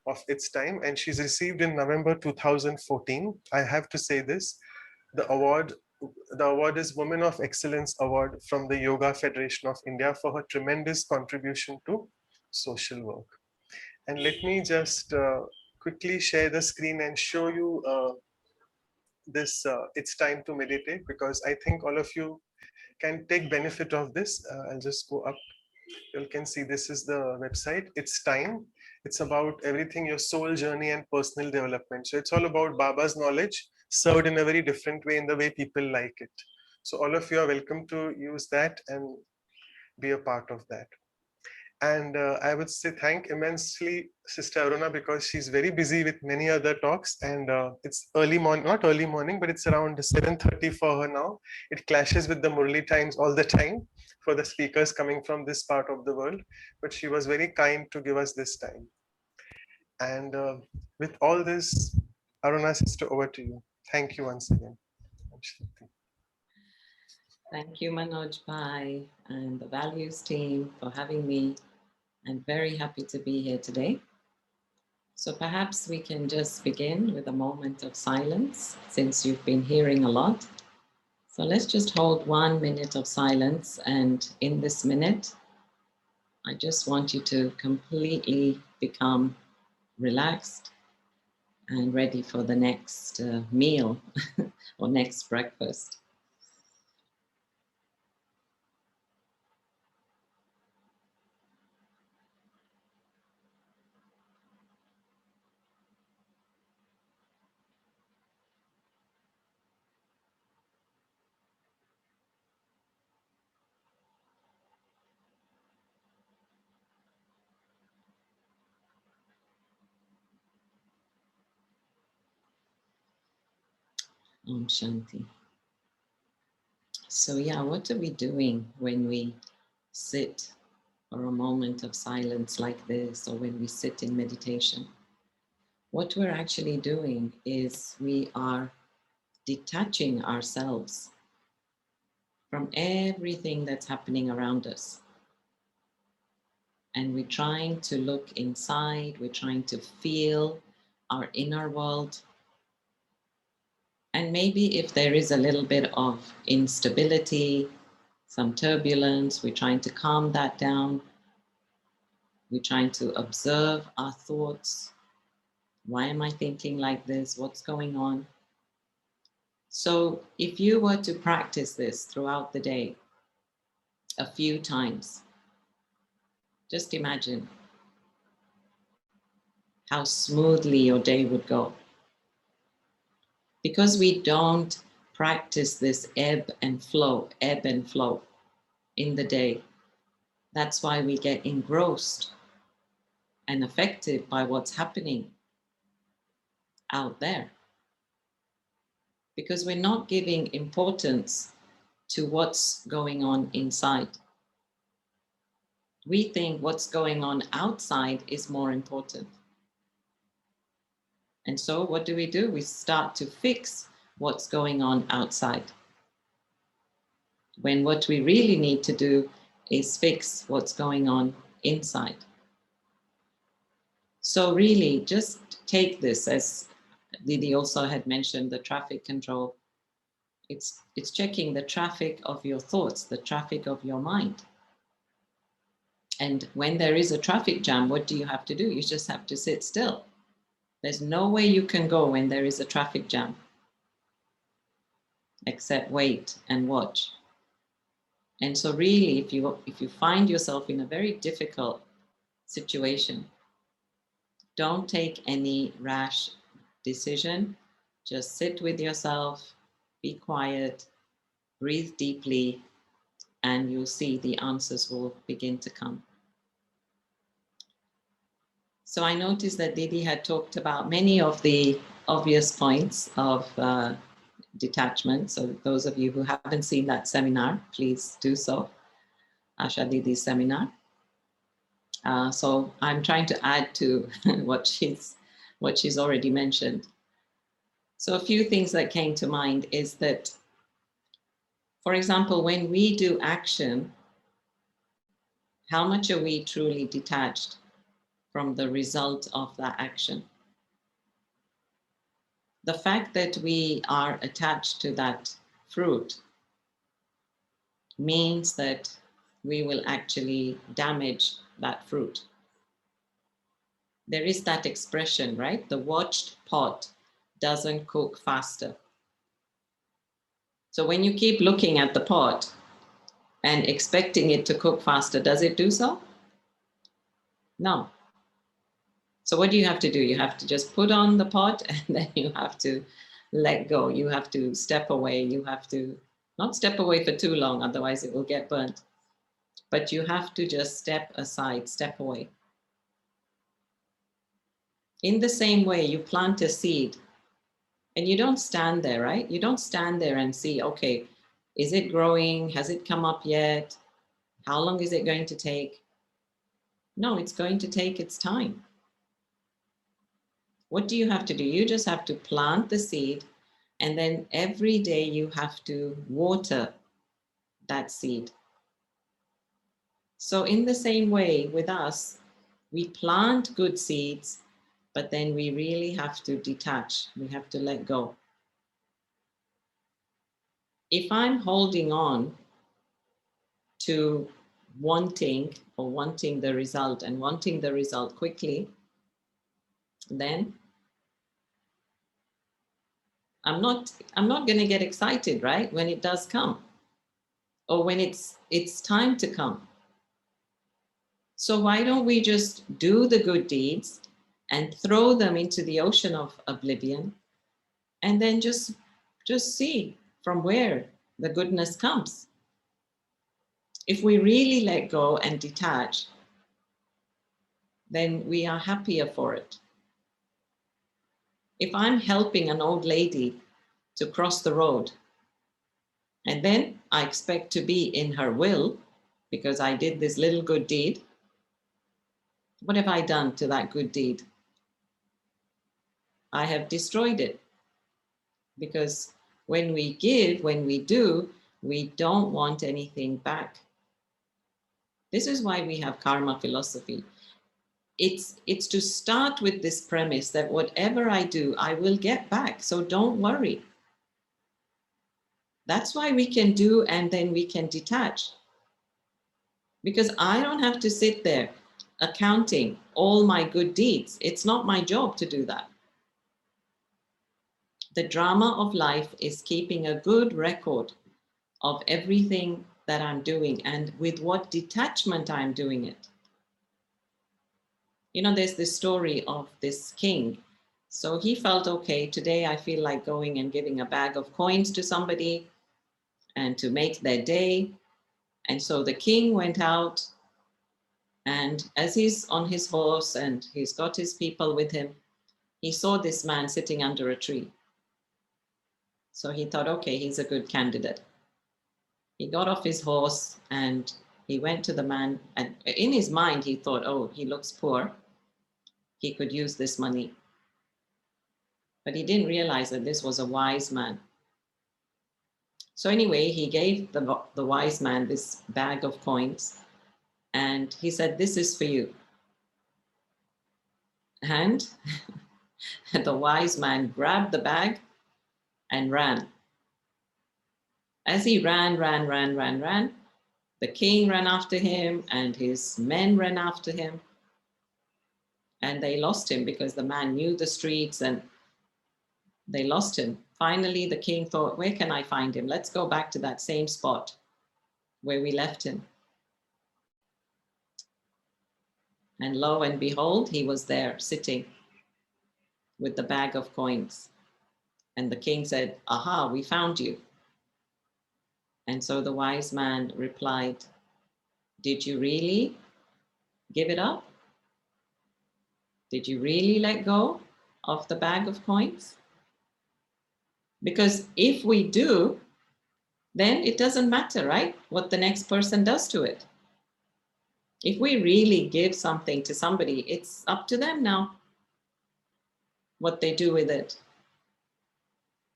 of its time, and she's received in November 2014. I have to say this, the award the award is Women of Excellence Award from the Yoga Federation of India for her tremendous contribution to social work. And let me just quickly share the screen and show you this It's Time to Meditate, because I think all of you can take benefit of this. I'll just go up. You can see this is the website. It's Time. It's about everything, your soul journey and personal development. So it's all about Baba's knowledge served in a very different way, in the way people like it. So all of you are welcome to use that and be a part of that. And I would say thank immensely Sister Aruna, because she's very busy with many other talks, and it's early morning, not early morning, but it's around 7:30 for her now. It clashes with the Murli times all the time for the speakers coming from this part of the world, but she was very kind to give us this time. And with all this, Aruna sister, over to you. Thank you once again. Thank you, Manoj Bhai and the Values team for having me. I'm very happy to be here today. So perhaps we can just begin with a moment of silence, since you've been hearing a lot. So let's just hold 1 minute of silence, and in this minute, I just want you to completely become relaxed and ready for the next meal or next breakfast. Om Shanti. So yeah, what are we doing when we sit for a moment of silence like this, or when we sit in meditation? What we're actually doing is we are detaching ourselves from everything that's happening around us. And we're trying to look inside, we're trying to feel our inner world. And maybe if there is a little bit of instability, some turbulence, we're trying to calm that down. We're trying to observe our thoughts. Why am I thinking like this? What's going on? So if you were to practice this throughout the day a few times, just imagine how smoothly your day would go. Because we don't practice this ebb and flow in the day, that's why we get engrossed and affected by what's happening out there. Because we're not giving importance to what's going on inside. We think what's going on outside is more important. And so what do? We start to fix what's going on outside, when what we really need to do is fix what's going on inside. So really, just take this, as Didi also had mentioned, the traffic control. It's checking the traffic of your thoughts, the traffic of your mind. And when there is a traffic jam, what do you have to do? You just have to sit still. There's no way you can go when there is a traffic jam, except wait and watch. And so really, if you find yourself in a very difficult situation, don't take any rash decision. Just sit with yourself, be quiet, breathe deeply, and you'll see the answers will begin to come. So I noticed that Didi had talked about many of the obvious points of detachment. So those of you who haven't seen that seminar, please do so. Asha Didi's seminar. So I'm trying to add to what she's already mentioned. So a few things that came to mind is that, for example, when we do action, how much are we truly detached? from the result of that action. The fact that we are attached to that fruit means that we will actually damage that fruit. There is that expression, right? The watched pot doesn't cook faster. So when you keep looking at the pot and expecting it to cook faster, does it do so? No. So what do you have to do? You have to just put on the pot and then you have to let go. You have to step away. You have to not step away for too long, otherwise it will get burnt. But you have to just step aside, step away. In the same way, you plant a seed and you don't stand there, right? You don't stand there and see, okay, is it growing? Has it come up yet? How long is it going to take? No, it's going to take its time. What do you have to do? You just have to plant the seed, and then every day you have to water that seed. So in the same way with us, we plant good seeds, but then we really have to detach. We have to let go. If I'm holding on to wanting the result and wanting the result quickly, then I'm not going to get excited, right? When it does come, or when it's time to come. So why don't we just do the good deeds and throw them into the ocean of oblivion, and then just see from where the goodness comes. If we really let go and detach, then we are happier for it. If I'm helping an old lady to cross the road, and then I expect to be in her will because I did this little good deed, what have I done to that good deed? I have destroyed it. Because when we give, when we do, we don't want anything back. This is why we have karma philosophy. It's to start with this premise that whatever I do, I will get back. So don't worry. That's why we can do and then we can detach. Because I don't have to sit there accounting all my good deeds. It's not my job to do that. The drama of life is keeping a good record of everything that I'm doing and with what detachment I'm doing it. You know, there's this story of this king. So he felt, okay, today I feel like going and giving a bag of coins to somebody and to make their day. And so the king went out, and as he's on his horse and he's got his people with him, he saw this man sitting under a tree. So he thought, okay, he's a good candidate. He got off his horse and he went to the man, and in his mind he thought, oh, he looks poor, he could use this money. But he didn't realize that this was a wise man. So anyway, he gave the wise man this bag of coins, and he said, this is for you. And the wise man grabbed the bag and ran. As he ran, the king ran after him and his men ran after him. And they lost him because the man knew the streets and they lost him. Finally, the king thought, where can I find him? Let's go back to that same spot where we left him. And lo and behold, he was there sitting with the bag of coins. And the king said, aha, we found you. And so the wise man replied, did you really give it up? Did you really let go of the bag of coins? Because if we do, then it doesn't matter, right? What the next person does to it. If we really give something to somebody, it's up to them now what they do with it.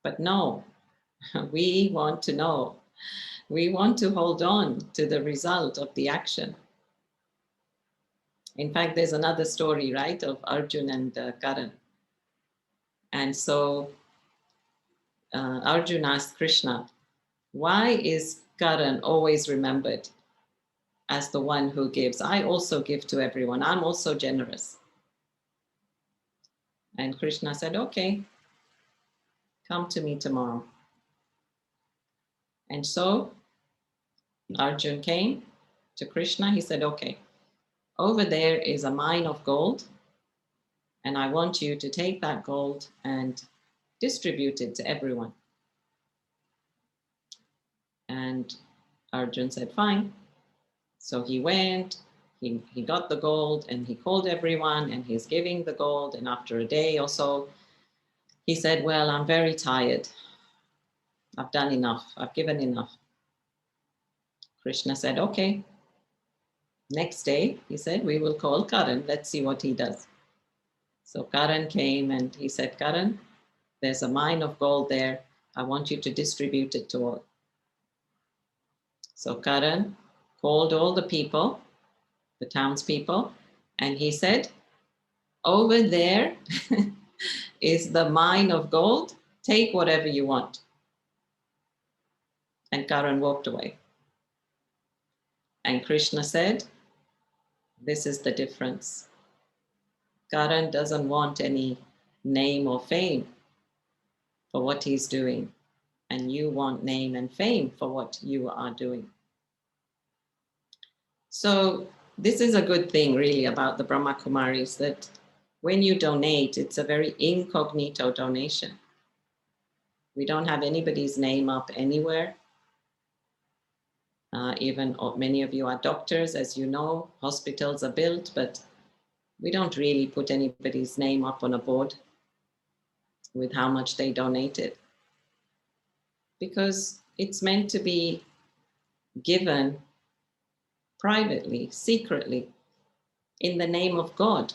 But no, we want to know. We want to hold on to the result of the action. In fact, there's another story, right, of Arjun and Karan. And so Arjun asked Krishna, why is Karan always remembered as the one who gives? I also give to everyone. I'm also generous. And Krishna said, okay, come to me tomorrow. And so Arjun came to Krishna. He said, okay, over there is a mine of gold, and I want you to take that gold and distribute it to everyone. And Arjun said, fine. So he went, he got the gold, and he called everyone, and he's giving the gold. And after a day or so, he said, well, I'm very tired. I've done enough. I've given enough. Krishna said, okay. Next day, he said, we will call Karan. Let's see what he does. So Karan came and he said, Karan, there's a mine of gold there. I want you to distribute it to all. So Karan called all the people, the townspeople, and he said, over there is the mine of gold. Take whatever you want. And Karan walked away. And Krishna said, this is the difference. Karan doesn't want any name or fame for what he's doing, and you want name and fame for what you are doing. So this is a good thing really about the Brahma Kumaris, that when you donate, it's a very incognito donation. We don't have anybody's name up anywhere. Even many of you are doctors, as you know, hospitals are built, but we don't really put anybody's name up on a board with how much they donated, because it's meant to be given privately, secretly, in the name of God,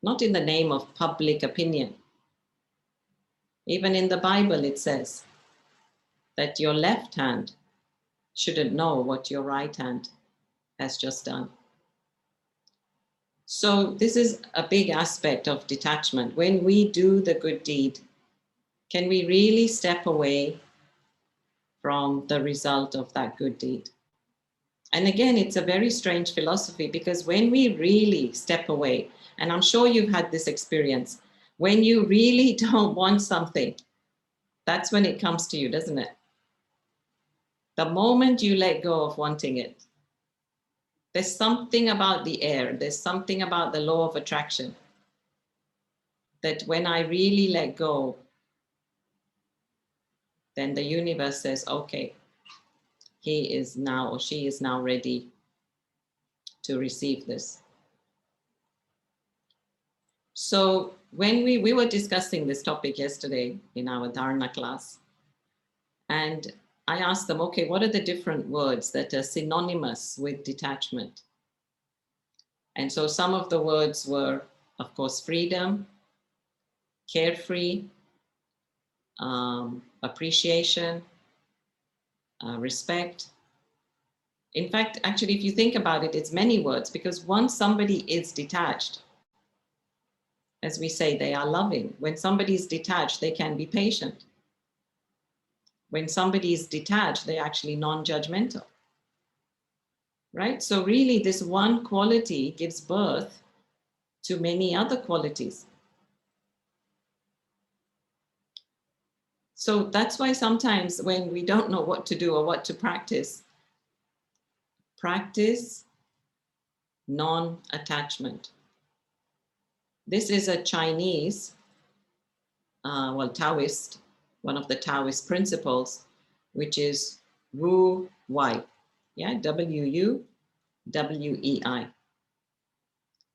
not in the name of public opinion. Even in the Bible, it says that your left hand shouldn't know what your right hand has just done. So this is a big aspect of detachment. When we do the good deed, can we really step away from the result of that good deed? And again, it's a very strange philosophy, because when we really step away, and I'm sure you've had this experience, when you really don't want something, that's when it comes to you, doesn't it? The moment you let go of wanting it, there's something about the air, there's something about the law of attraction, that when I really let go, then the universe says, okay, he is now or she is now ready to receive this. So when we were discussing this topic yesterday in our Dharana class, and I asked them, okay, what are the different words that are synonymous with detachment? And so some of the words were, of course, freedom, carefree, appreciation, respect. In fact, actually, if you think about it, it's many words, because once somebody is detached, as we say, they are loving. When somebody is detached, they can be patient. When somebody is detached, they're actually non-judgmental, right? So really, this one quality gives birth to many other qualities. So that's why sometimes when we don't know what to do or what to practice non-attachment. This is a Chinese, Taoist, one of the Taoist principles, which is Wu Wei, yeah, WUWEI,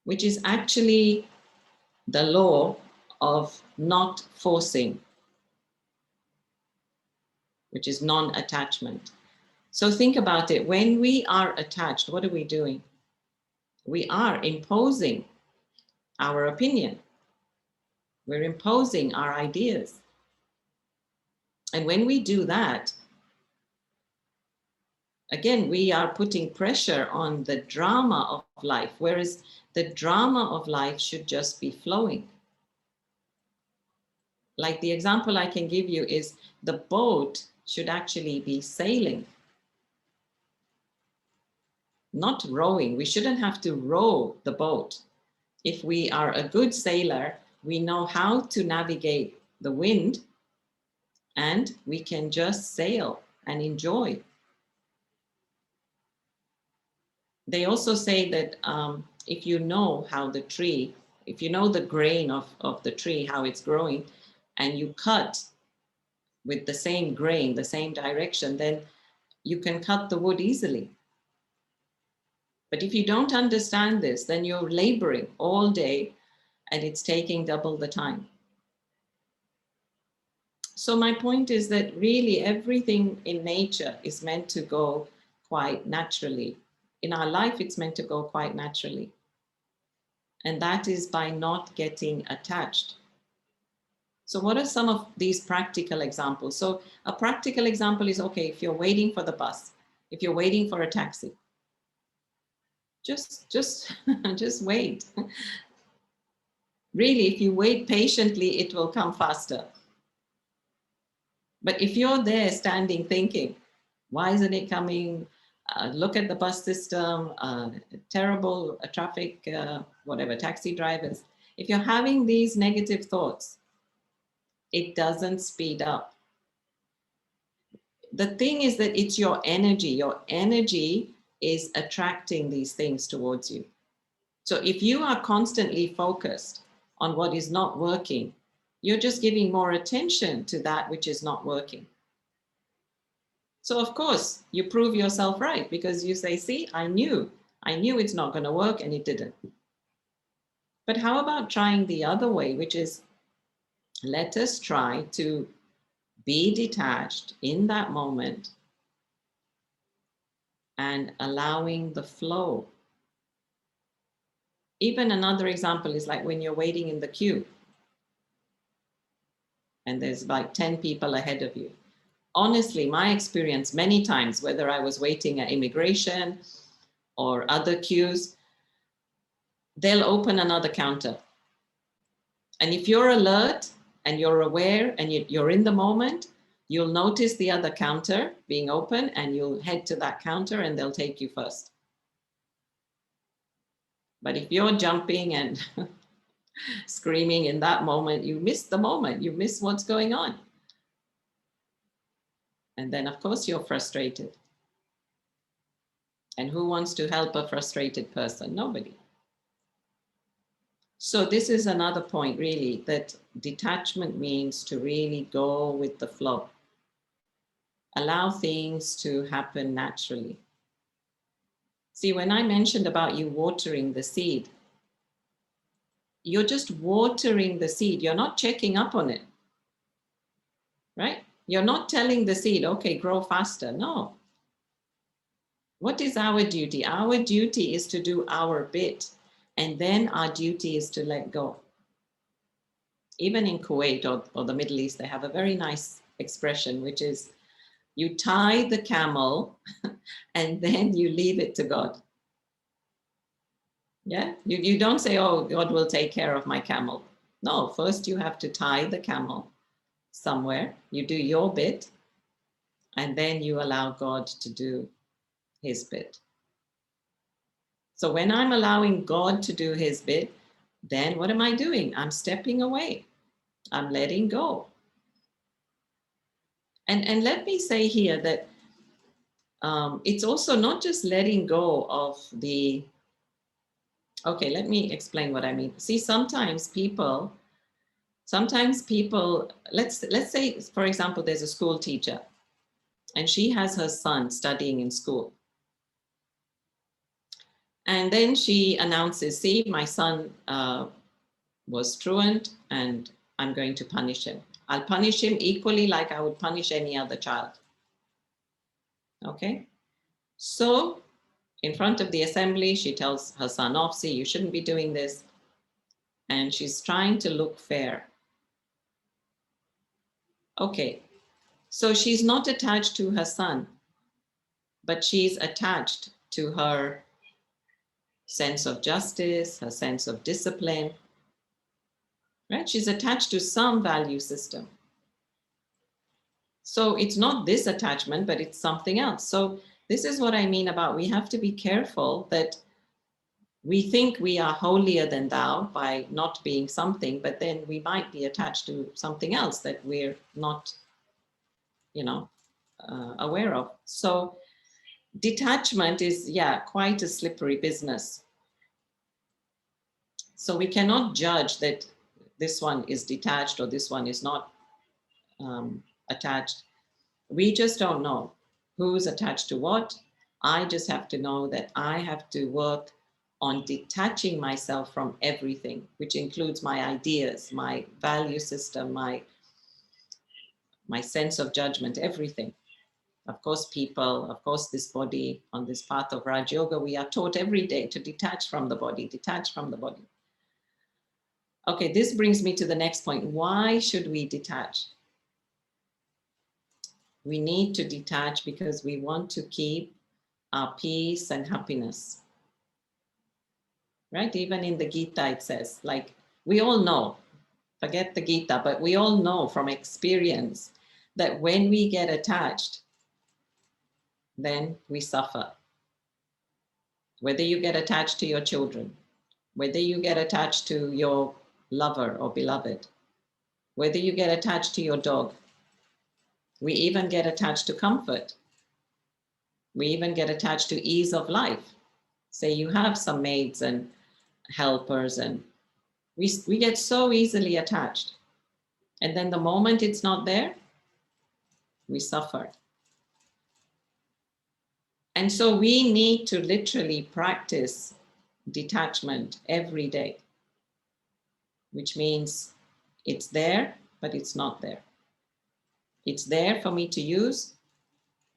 which is actually the law of not forcing, which is non-attachment. So think about it. When we are attached, what are we doing? We are imposing our opinion. We're imposing our ideas. And when we do that, Again, we are putting pressure on the drama of life, whereas the drama of life should just be flowing. Like the example I can give you is the boat should actually be sailing, not rowing. We shouldn't have to row the boat. If we are a good sailor, we know how to navigate the wind and we can just sail and enjoy. They also say that if you know how the tree, if you know the grain of the tree, how it's growing, and you cut with the same grain, the same direction, then you can cut the wood easily. But if you don't understand this, then you're laboring all day and it's taking double the time. So my point is that really everything in nature is meant to go quite naturally. In our life, it's meant to go quite naturally. And that is by not getting attached. So what are some of these practical examples? So a practical example is, okay, if you're waiting for the bus, if you're waiting for a taxi, just wait. Really, if you wait patiently, it will come faster. But if you're there standing thinking, why isn't it coming? Look at the bus system, terrible traffic, whatever, taxi drivers. If you're having these negative thoughts, it doesn't speed up. The thing is that it's your energy. Your energy is attracting these things towards you. So if you are constantly focused on what is not working, you're just giving more attention to that which is not working. So of course, you prove yourself right because you say, see, I knew it's not going to work and it didn't. But how about trying the other way, which is let us try to be detached in that moment and allowing the flow. Even another example is like when you're waiting in the queue and there's like 10 people ahead of you. Honestly, my experience many times, whether I was waiting at immigration or other queues, they'll open another counter. And if you're alert and you're aware and you're in the moment, you'll notice the other counter being open and you'll head to that counter and they'll take you first. But if you're jumping and screaming in that moment, you miss the moment, you miss what's going on. And then, of course, you're frustrated. And who wants to help a frustrated person? Nobody. So this is another point, really, that detachment means to really go with the flow. Allow things to happen naturally. See, when I mentioned about you watering the seed, you're just watering the seed. You're not checking up on it, right? You're not telling the seed, okay, grow faster. No. What is our duty? Our duty is to do our bit. And then our duty is to let go. Even in Kuwait or the Middle East, they have a very nice expression, which is you tie the camel and then you leave it to God. Yeah, you don't say, oh, God will take care of my camel. No, first you have to tie the camel somewhere. You do your bit, and then you allow God to do his bit. So when I'm allowing God to do his bit, then what am I doing? I'm stepping away. I'm letting go. And let me say here that it's also not just letting go of the, okay, let me explain what I mean. See, sometimes people, let's say, for example, there's a school teacher and she has her son studying in school. And then she announces, see, my son was truant and I'm going to punish him. I'll punish him equally like I would punish any other child. Okay? So in front of the assembly, she tells her son off, see, you shouldn't be doing this. And she's trying to look fair. Okay, so she's not attached to her son. but she's attached to her sense of justice, her sense of discipline, right? She's attached to some value system. So it's not this attachment, but it's something else. So this is what I mean about we have to be careful that we think we are holier than thou by not being something, but then we might be attached to something else that we're not, aware of. So detachment is, quite a slippery business. So we cannot judge that this one is detached or this one is not attached. We just don't know who's attached to what. I just have to know that I have to work on detaching myself from everything, which includes my ideas, my value system, my sense of judgment, everything. Of course, people, of course, this body. On this path of Raj Yoga, we are taught every day to detach from the body, detach from the body. Okay, this brings me to the next point. Why should we detach? We need to detach because we want to keep our peace and happiness. Right? Even in the Gita, it says, like, we all know, forget the Gita, but we all know from experience that when we get attached, then we suffer. Whether you get attached to your children, whether you get attached to your lover or beloved, whether you get attached to your dog, we even get attached to comfort. We even get attached to ease of life. Say you have some maids and helpers, and we get so easily attached. And then the moment it's not there, we suffer. And so we need to literally practice detachment every day, which means it's there, but it's not there. It's there for me to use,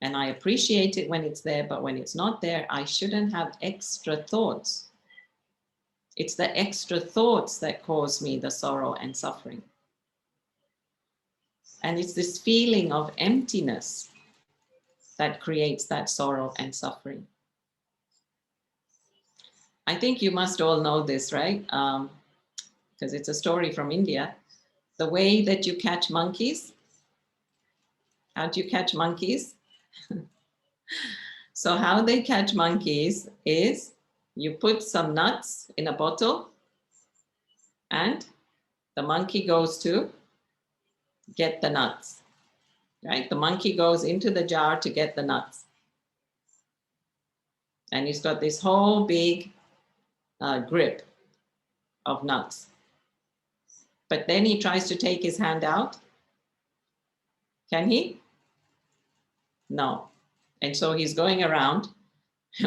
and I appreciate it when it's there, but when it's not there, I shouldn't have extra thoughts. It's the extra thoughts that cause me the sorrow and suffering. And it's this feeling of emptiness that creates that sorrow and suffering. I think you must all know this, right? Because it's a story from India. The way that you catch monkeys. How do you catch monkeys? So how they catch monkeys is you put some nuts in a bottle and the monkey goes to get the nuts, right? The monkey goes into the jar to get the nuts. And he's got this whole big grip of nuts. But then he tries to take his hand out. Can he? No. And so he's going around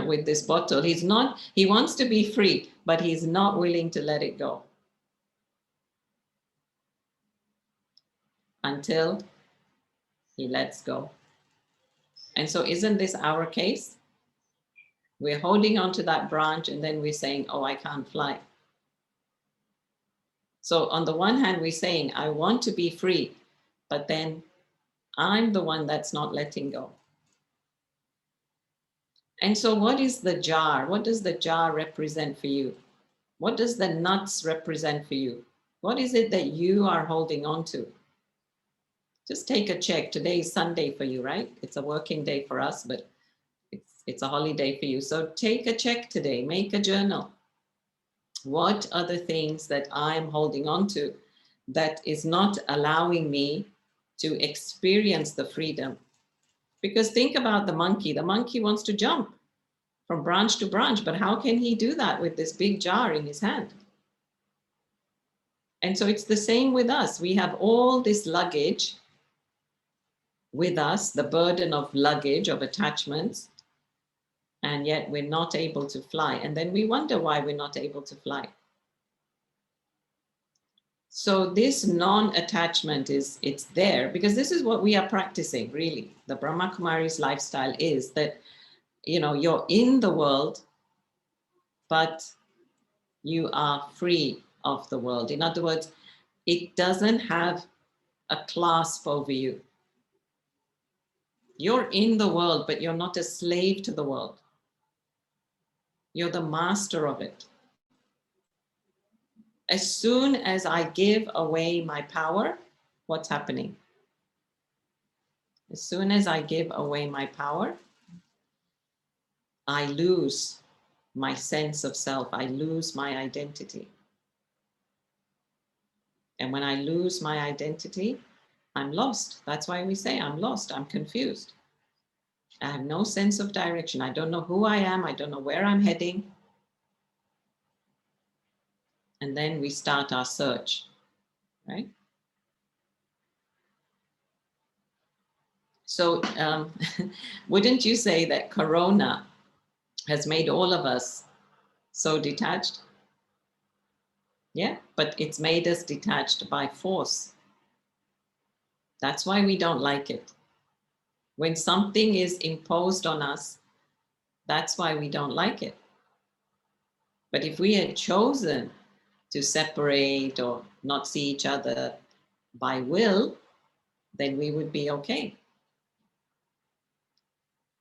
with this bottle. He wants to be free, but he's not willing to let it go until he lets go. And so isn't this our case? We're holding on to that branch and then we're saying, oh, I can't fly. So on the one hand, we're saying, I want to be free, but then I'm the one that's not letting go. And so what is the jar? What does the jar represent for you? What does the nuts represent for you? What is it that you are holding on to? Just take a check. Today is Sunday for you, right? It's a working day for us, but it's a holiday for you. So take a check today, make a journal. What are the things that I'm holding on to that is not allowing me to experience the freedom? Because think about the monkey. The monkey wants to jump from branch to branch, but how can he do that with this big jar in his hand? And so it's the same with us. We have all this luggage with us, the burden of luggage, of attachments, and yet we're not able to fly. And then we wonder why we're not able to fly. So this non-attachment it's there because this is what we are practicing, really. The Brahma Kumari's lifestyle is that, you're in the world, but you are free of the world. In other words, it doesn't have a clasp over you. You're in the world, but you're not a slave to the world. You're the master of it. As soon as I give away my power, what's happening? As soon as I give away my power, I lose my sense of self. I lose my identity. And when I lose my identity, I'm lost. That's why we say I'm lost. I'm confused. I have no sense of direction. I don't know who I am. I don't know where I'm heading. And then we start our search, right? So, wouldn't you say that Corona has made all of us so detached? Yeah, but it's made us detached by force. That's why we don't like it. When something is imposed on us, that's why we don't like it. But if we had chosen to separate or not see each other by will, then we would be okay.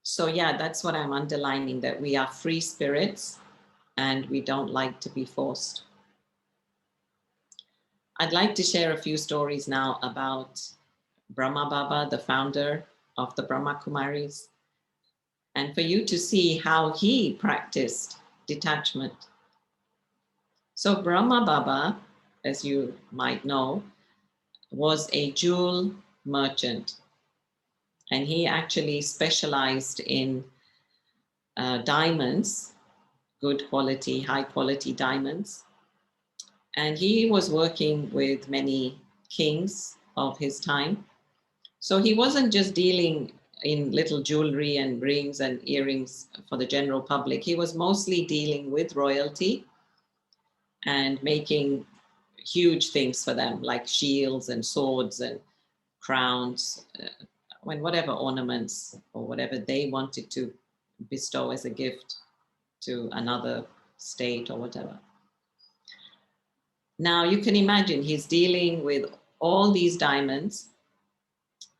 So, yeah, that's what I'm underlining, that we are free spirits and we don't like to be forced. I'd like to share a few stories now about Brahma Baba, the founder of the Brahma Kumaris, and for you to see how he practiced detachment. So Brahma Baba, as you might know, was a jewel merchant, and he actually specialized in diamonds, good quality, high quality diamonds. And he was working with many kings of his time. So he wasn't just dealing in little jewelry and rings and earrings for the general public. He was mostly dealing with royalty and making huge things for them, like shields and swords and crowns, and whatever ornaments or whatever they wanted to bestow as a gift to another state or whatever. Now you can imagine he's dealing with all these diamonds,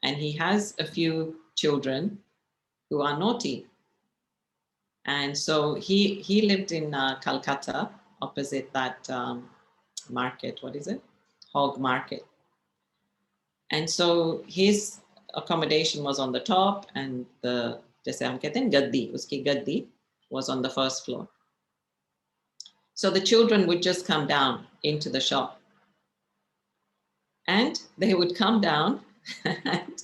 and he has a few children who are naughty. And so he lived in Calcutta, opposite that market. What is it? Hog Market. And so his accommodation was on the top, and the जैसे हम कहते हैं गद्दी, उसकी गद्दी was on the first floor. So the children would just come down into the shop, and they would come down and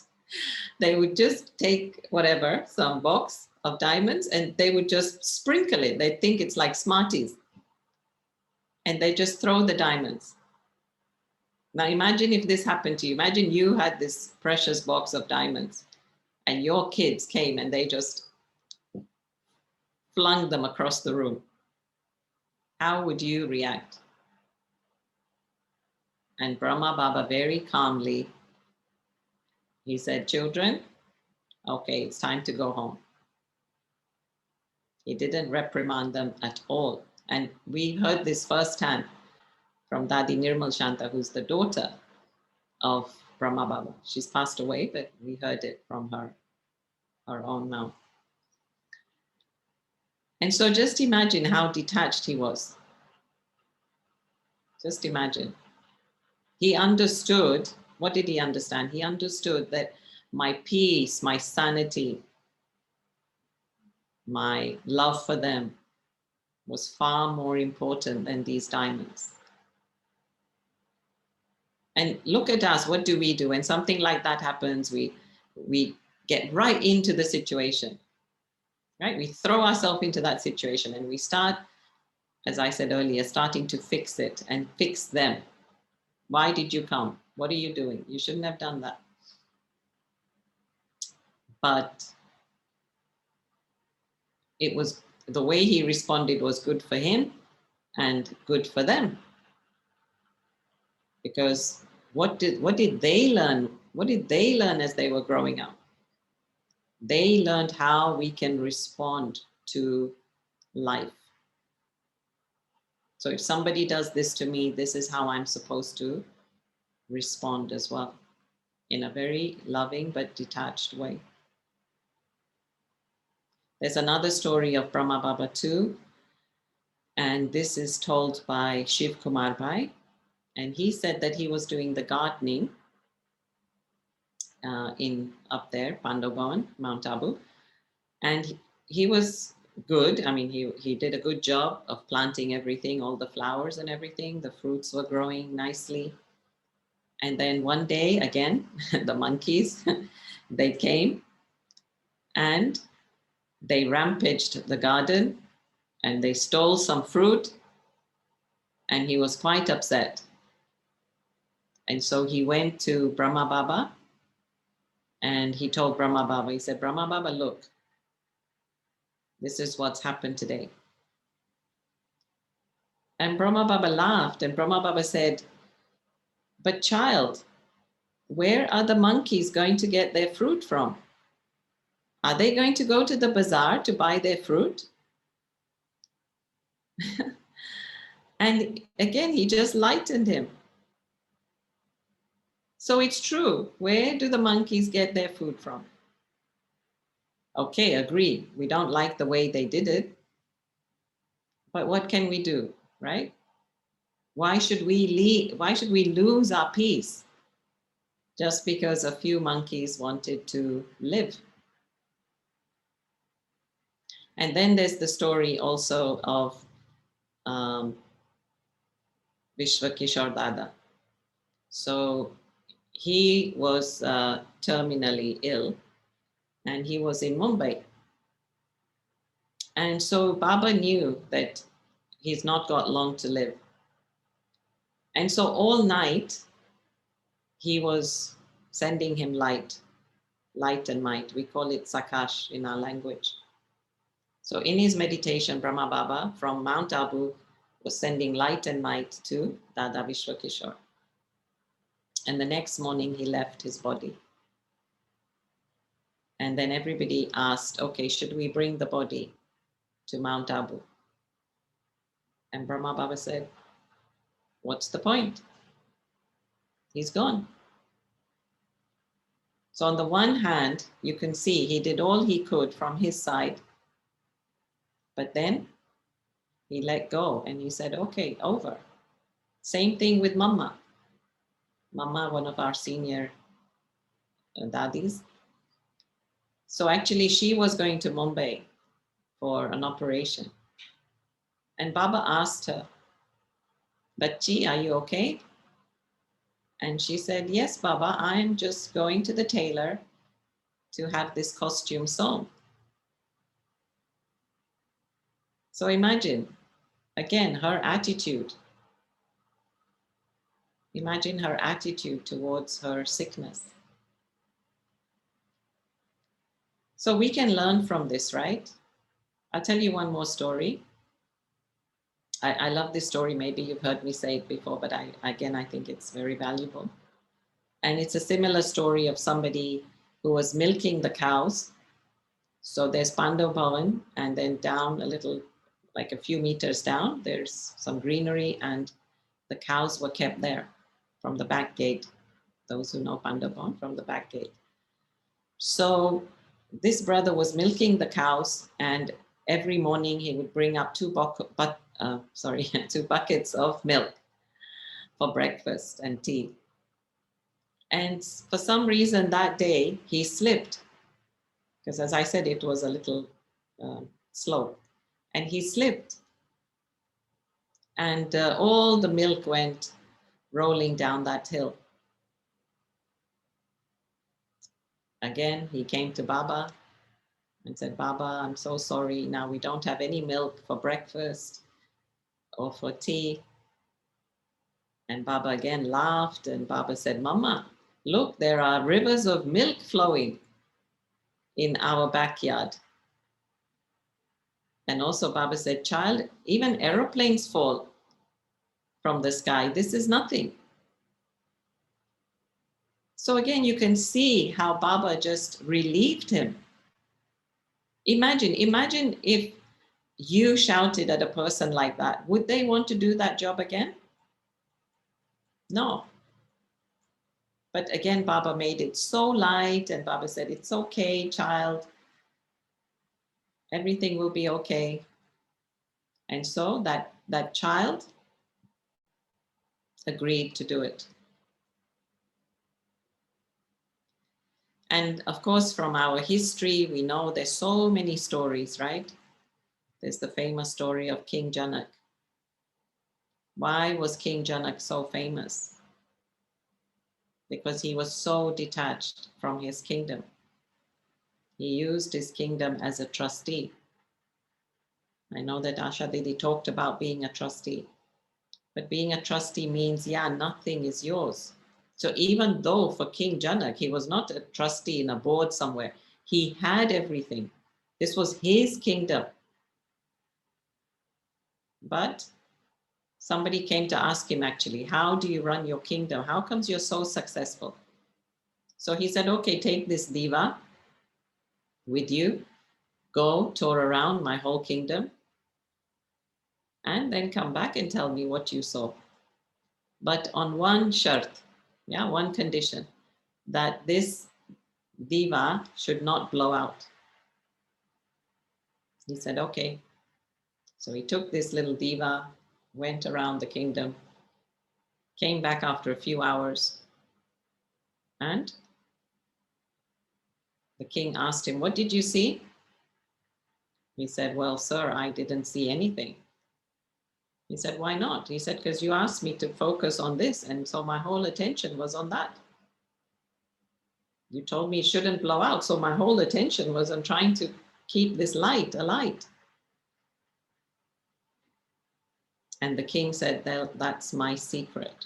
they would just take whatever, some box of diamonds, and they would just sprinkle it. They think it's like Smarties, and they just throw the diamonds. Now imagine if this happened to you. Imagine you had this precious box of diamonds and your kids came and they just flung them across the room. How would you react? And Brahma Baba very calmly, he said, children, okay, it's time to go home. He didn't reprimand them at all. And we heard this firsthand from Dadi Nirmal Shanta, who's the daughter of Brahma Baba. She's passed away, but we heard it from her own mouth. And so just imagine how detached he was. Just imagine. He understood, what did he understand? He understood that my peace, my sanity, my love for them was far more important than these diamonds. And look at us, what do? When something like that happens, we get right into the situation, right? We throw ourselves into that situation and we start, as I said earlier, starting to fix it and fix them. Why did you come? What are you doing? You shouldn't have done that. But it was, the way he responded was good for him and good for them. Because what did they learn? What did they learn as they were growing up? They learned how we can respond to life. So if somebody does this to me, this is how I'm supposed to respond as well, in a very loving but detached way. There's another story of Brahma Baba too, and this is told by Shiv Kumar Bhai. And he said that he was doing the gardening in up there, Pandoban, Mount Abu, and he was good. I mean, he did a good job of planting everything, all the flowers and everything. The fruits were growing nicely. And then one day again, the monkeys, they came and they rampaged the garden and they stole some fruit, and he was quite upset. And so he went to Brahma Baba and he told Brahma Baba, he said, Brahma Baba, look, this is what's happened today. And Brahma Baba laughed, and Brahma Baba said, but child, where are the monkeys going to get their fruit from? Are they going to go to the bazaar to buy their fruit? And again, he just lightened him. So it's true. Where do the monkeys get their food from? Okay, agree. We don't like the way they did it. But what can we do, right? Why should we lose our peace just because a few monkeys wanted to live? And then there's the story also of Vishwa Kishore Dada. So he was terminally ill and he was in Mumbai. And so Baba knew that he's not got long to live. And so all night he was sending him light and might. We call it Sakash in our language. So in his meditation, Brahma Baba from Mount Abu was sending light and might to Dada Vishwakishore. And the next morning he left his body. And then everybody asked, okay, should we bring the body to Mount Abu? And Brahma Baba said, what's the point? He's gone. So on the one hand, you can see he did all he could from his side, but then he let go and he said, okay, over. Same thing with Mama. Mama, one of our senior daddies. So actually she was going to Mumbai for an operation. And Baba asked her, Bachchi, are you okay? And she said, yes, Baba, I'm just going to the tailor to have this costume sewn. So imagine, again, her attitude. Imagine her attitude towards her sickness. So we can learn from this, right? I'll tell you one more story. I love this story. Maybe you've heard me say it before, but I think it's very valuable. And it's a similar story of somebody who was milking the cows. So there's Pandav Bhavan, and then down a little, like a few meters down, there's some greenery, and the cows were kept there from the back gate. Those who know Pandav Bhavan, from the back gate. So this brother was milking the cows, and every morning he would bring up two buckets of milk for breakfast and tea. And for some reason that day he slipped, because as I said, it was a little slope, and he slipped, and all the milk went rolling down that hill. Again, he came to Baba and said, Baba, I'm so sorry. Now we don't have any milk for breakfast or for tea. And Baba again laughed, and Baba said, Mama, look, there are rivers of milk flowing in our backyard. And also Baba said, child, even aeroplanes fall from the sky. This is nothing. So again, you can see how Baba just relieved him. Imagine if you shouted at a person like that. Would they want to do that job again? No. But again, Baba made it so light, and Baba said, it's okay, child. Everything will be okay. And so that child agreed to do it. And of course, from our history, we know there's so many stories, right? There's the famous story of King Janak. Why was King Janak so famous? Because he was so detached from his kingdom. He used his kingdom as a trustee. I know that Asha Didi talked about being a trustee, but being a trustee means, yeah, nothing is yours. So even though for King Janak, he was not a trustee in a board somewhere, he had everything. This was his kingdom. But somebody came to ask him actually, how do you run your kingdom? How comes you're so successful? So he said, okay, take this diva with you, go tour around my whole kingdom, and then come back and tell me what you saw. But on one shart, yeah, one condition, that this diva should not blow out. He said, okay. So he took this little diva, went around the kingdom, came back after a few hours, and the king asked him, what did you see? He said, well, sir, I didn't see anything. He said, why not? He said, because you asked me to focus on this, and so my whole attention was on that. You told me it shouldn't blow out, so my whole attention was on trying to keep this light alight. And the king said, that's my secret.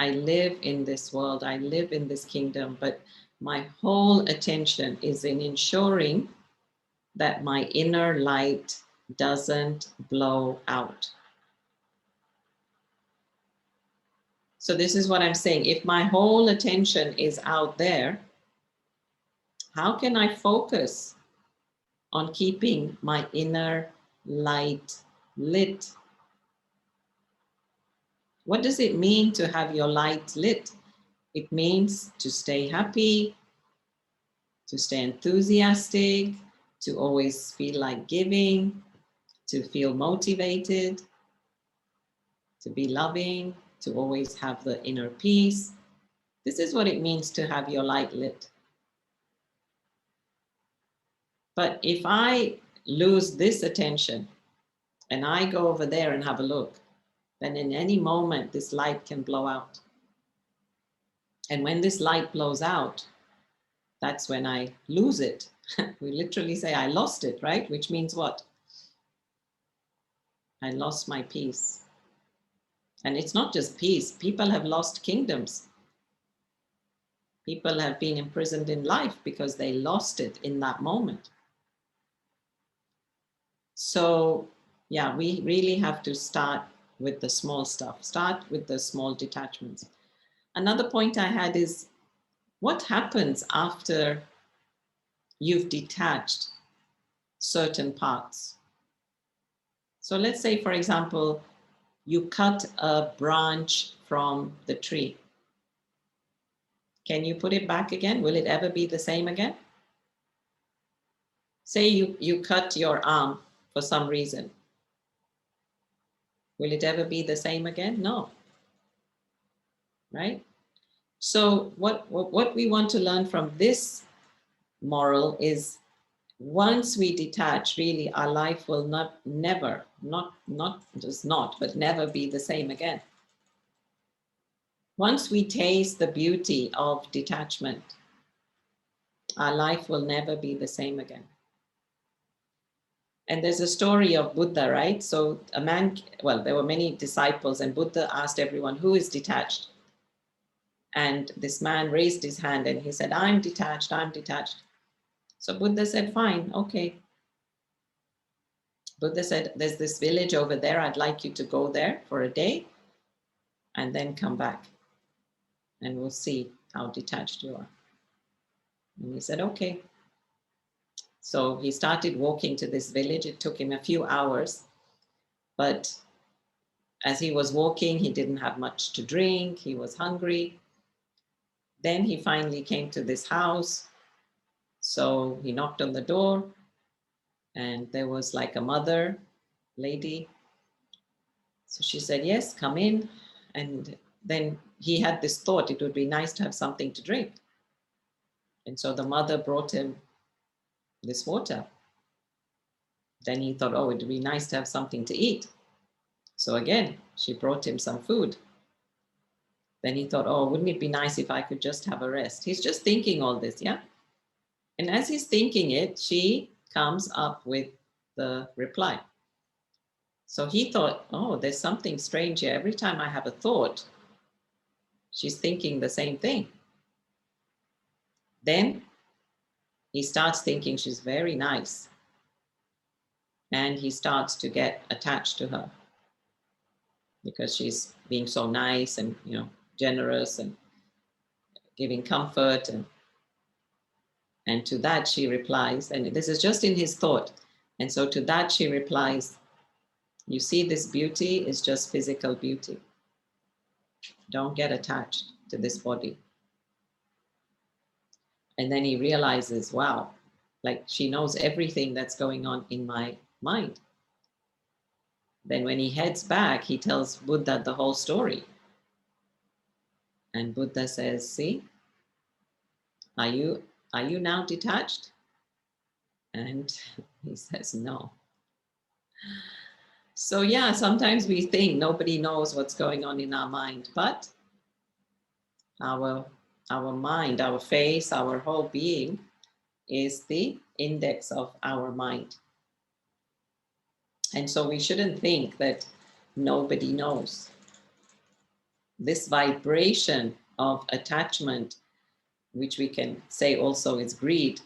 I live in this world, I live in this kingdom, but my whole attention is in ensuring that my inner light doesn't blow out. So this is what I'm saying. If my whole attention is out there, how can I focus on keeping my inner light lit? What does it mean to have your light lit? It means to stay happy, to stay enthusiastic, to always feel like giving, to feel motivated, to be loving, to always have the inner peace. This is what it means to have your light lit. But if I lose this attention and I go over there and have a look, then in any moment this light can blow out. And when this light blows out, that's when I lose it. We literally say I lost it, right? Which means what? I lost my peace. And it's not just peace. People have lost kingdoms. People have been imprisoned in life because they lost it in that moment. So, yeah, we really have to start with the small stuff, start with the small detachments. Another point I had is what happens after you've detached certain parts? So, let's say, for example, you cut a branch from the tree. Can you put it back again? Will it ever be the same again? Say you cut your arm for some reason. Will it ever be the same again? No. Right? So what we want to learn from this moral is once we detach, really our life will not just not, but never be the same again. Once we taste the beauty of detachment, our life will never be the same again. And there's a story of Buddha, right? So a man, well, there were many disciples, and Buddha asked everyone, who is detached? And this man raised his hand and he said, I'm detached, I'm detached. So Buddha said, fine, okay. Buddha said, there's this village over there. I'd like you to go there for a day and then come back. And we'll see how detached you are. And he said, okay. So he started walking to this village. It took him a few hours. But as he was walking, he didn't have much to drink. He was hungry. Then he finally came to this house. So he knocked on the door, and there was like a mother lady. So she said, yes, come in. And then he had this thought, it would be nice to have something to drink. And so the mother brought him this water. Then he thought, oh, it would be nice to have something to eat. So again, she brought him some food. Then he thought, oh, wouldn't it be nice if I could just have a rest? He's just thinking all this, yeah? And as he's thinking it, she comes up with the reply. So he thought, oh, there's something strange here. Every time I have a thought, she's thinking the same thing. Then he starts thinking she's very nice. And he starts to get attached to her because she's being so nice and, generous and giving comfort. And to that she replies, and this is just in his thought. And so to that she replies, you see, this beauty is just physical beauty. Don't get attached to this body. And then he realizes, wow, like she knows everything that's going on in my mind. Then when he heads back, he tells Buddha the whole story. And Buddha says, see, are you now detached? And he says, no. So yeah, sometimes we think nobody knows what's going on in our mind, but our mind, our face, our whole being is the index of our mind. And so we shouldn't think that nobody knows. This vibration of attachment, which we can say also is greed,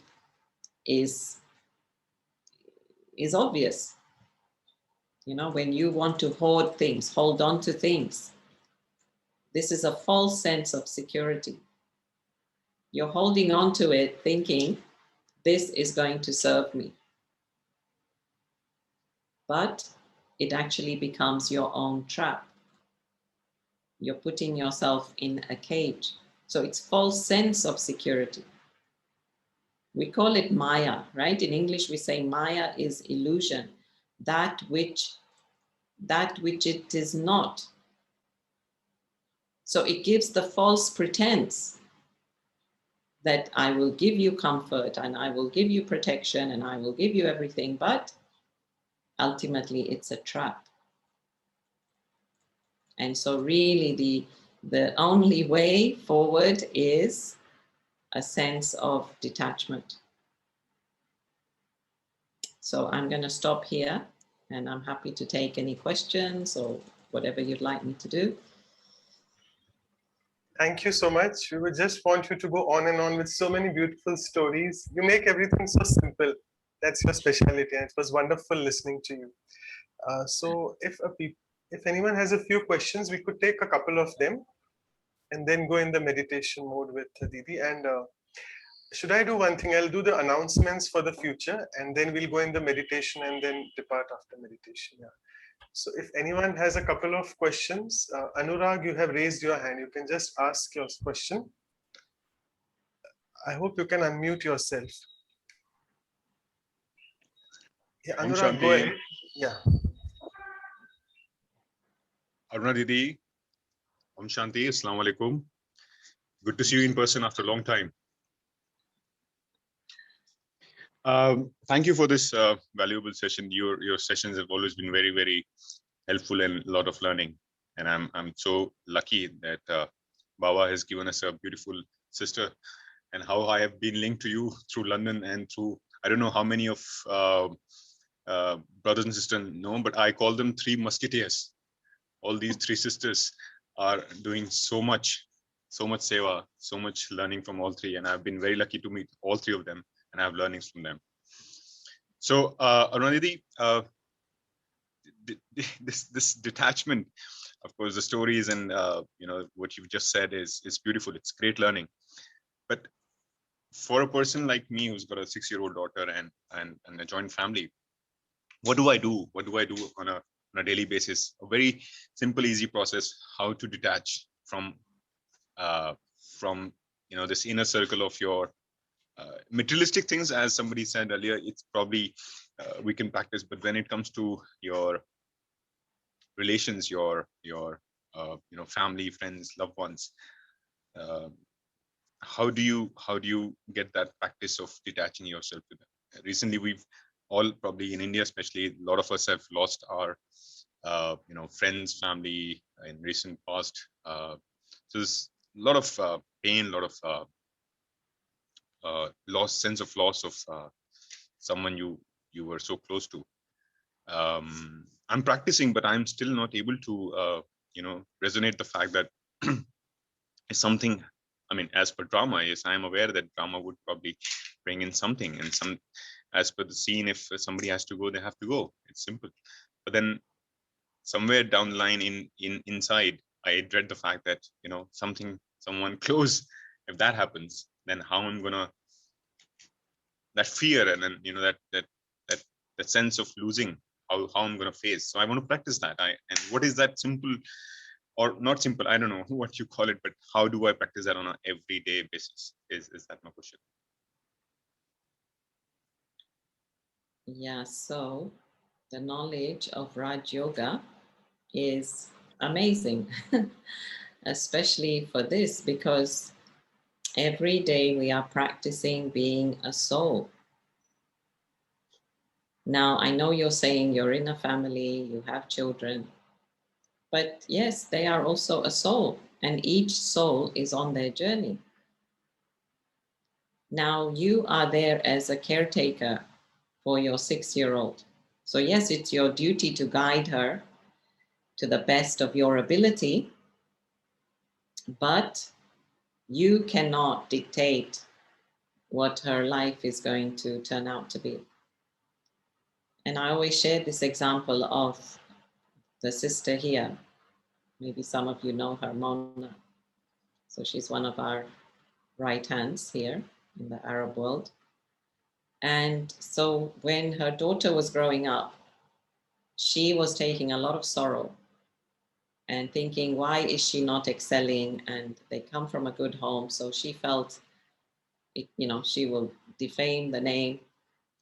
is obvious. When you want to hoard things, hold on to things, this is a false sense of security. You're holding on to it thinking, this is going to serve me. But it actually becomes your own trap. You're putting yourself in a cage. So it's false sense of security. We call it Maya, right? In English, we say Maya is illusion, that which it is not. So it gives the false pretense that I will give you comfort and I will give you protection and I will give you everything, but ultimately it's a trap. And so really the only way forward is a sense of detachment. So I'm going to stop here and I'm happy to take any questions or whatever you'd like me to do. Thank you so much. We would just want you to go on and on with so many beautiful stories. You make everything so simple. That's your specialty, and it was wonderful listening to you. So if anyone has a few questions, we could take a couple of them and then go in the meditation mode with Didi. And should I do one thing? I'll do the announcements for the future, and then we'll go in the meditation and then depart after meditation. Yeah. So if anyone has a couple of questions, Anurag, you have raised your hand. You can just ask your question. I hope you can unmute yourself. Yeah, Om Anurag, go Shanti. ahead. Yeah. Aruna Didi. Om Shanti. Assalamu alaikum. Good to see you in person after a long time. Thank you for this valuable session. Your sessions have always been very, very helpful and a lot of learning. And I'm so lucky that Baba has given us a beautiful sister, and how I have been linked to you through London and through, I don't know how many of brothers and sisters know, but I call them three musketeers. All these three sisters are doing so much seva, so much learning from all three. And I've been very lucky to meet all three of them and have learnings from them. So Aruna Didi, this detachment, of course, the stories and what you've just said is beautiful. It's great learning. But for a person like me who's got a 6-year-old daughter and a joint family, what do I do? What do I do on a daily basis? A very simple, easy process, how to detach from this inner circle of your Materialistic things, as somebody said earlier, it's probably we can practice, but when it comes to your relations, your family, friends, loved ones, uh, how do you get that practice of detaching yourself to them? Recently, we've all, probably in India especially, a lot of us have lost our friends, family in recent past. So there's a lot of pain, a lot of loss, sense of loss of someone you were so close to. I'm practicing, but I'm still not able to resonate the fact that is something. I mean, as per drama, yes, I am aware that drama would probably bring in something, and some, as per the scene, if somebody has to go, they have to go. It's simple. But then somewhere down the line, inside, I dread the fact that someone close, if that happens, then how I'm gonna, that fear, and then that that sense of losing, how I'm gonna face. So I want to practice that. And what is that simple, or not simple, I don't know what you call it, but how do I practice that on an everyday basis? Is that my question? Yeah, so the knowledge of Raj Yoga is amazing, especially for this, because every day we are practicing being a soul. Now, I know you're saying you're in a family, you have children, but yes, they are also a soul, and each soul is on their journey. Now, you are there as a caretaker for your 6-year-old. So, yes, it's your duty to guide her to the best of your ability, but you cannot dictate what her life is going to turn out to be. And I always share this example of the sister here. Maybe some of you know her, Mona. So she's one of our right hands here in the Arab world. And so when her daughter was growing up, she was taking a lot of sorrow and thinking, why is she not excelling? And they come from a good home. So she felt, she will defame the name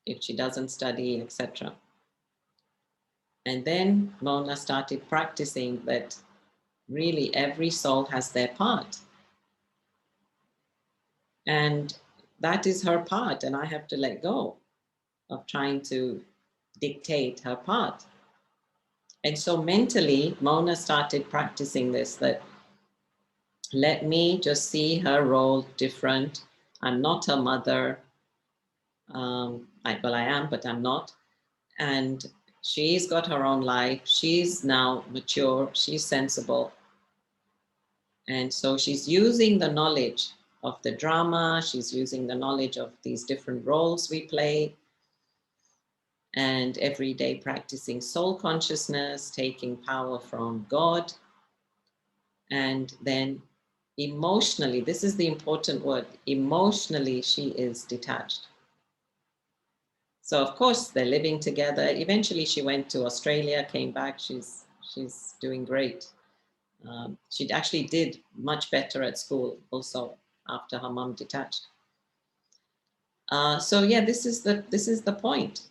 if she doesn't study, etc. And then Mona started practicing that really every soul has their part. And that is her part. And I have to let go of trying to dictate her part. And so mentally, Mona started practicing this, that let me just see her role different. I'm not her mother. I am, but I'm not. And she's got her own life. She's now mature. She's sensible. And so she's using the knowledge of the drama. She's using the knowledge of these different roles we play. And every day practicing soul consciousness, taking power from God. And then emotionally, this is the important word, emotionally, she is detached. So of course they're living together. Eventually she went to Australia, came back. She's doing great. She actually did much better at school also after her mom detached. So yeah, this is the point,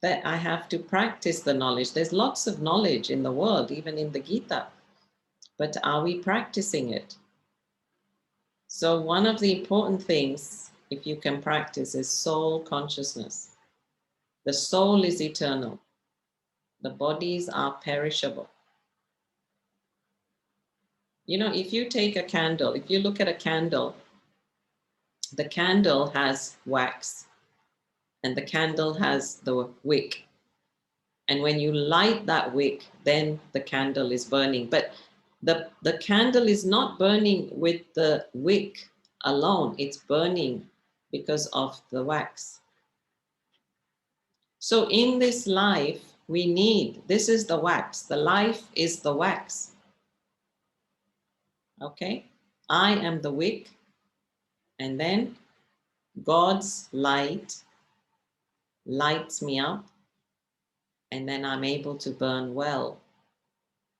that I have to practice the knowledge. There's lots of knowledge in the world, even in the Gita, but are we practicing it? So one of the important things, if you can practice, is soul consciousness. The soul is eternal. The bodies are perishable. If you take a candle, if you look at a candle, the candle has wax and the candle has the wick. And when you light that wick, then the candle is burning. But the candle is not burning with the wick alone. It's burning because of the wax. So in this life, this is the wax. The life is the wax. Okay? I am the wick. And then God's light lights me up. And then I'm able to burn well.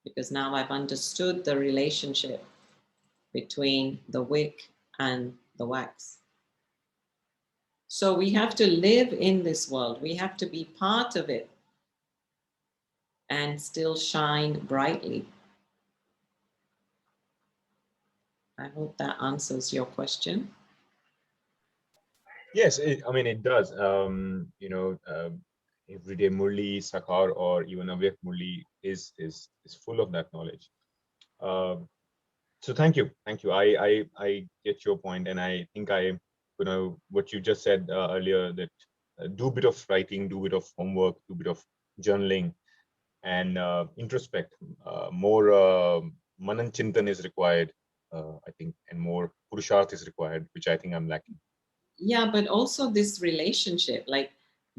Because now I've understood the relationship between the wick and the wax. So we have to live in this world. We have to be part of it and still shine brightly. I hope that answers your question. Yes, I mean, it does. Everyday Murli, Sakar, or even Avyakt Murli is full of that knowledge. So thank you. I get your point, and I think what you just said earlier, that do a bit of writing, do a bit of homework, do a bit of journaling, and introspect. More manan chintan is required, I think, and more purusharth is required, which I think I'm lacking. Yeah, but also this relationship, like,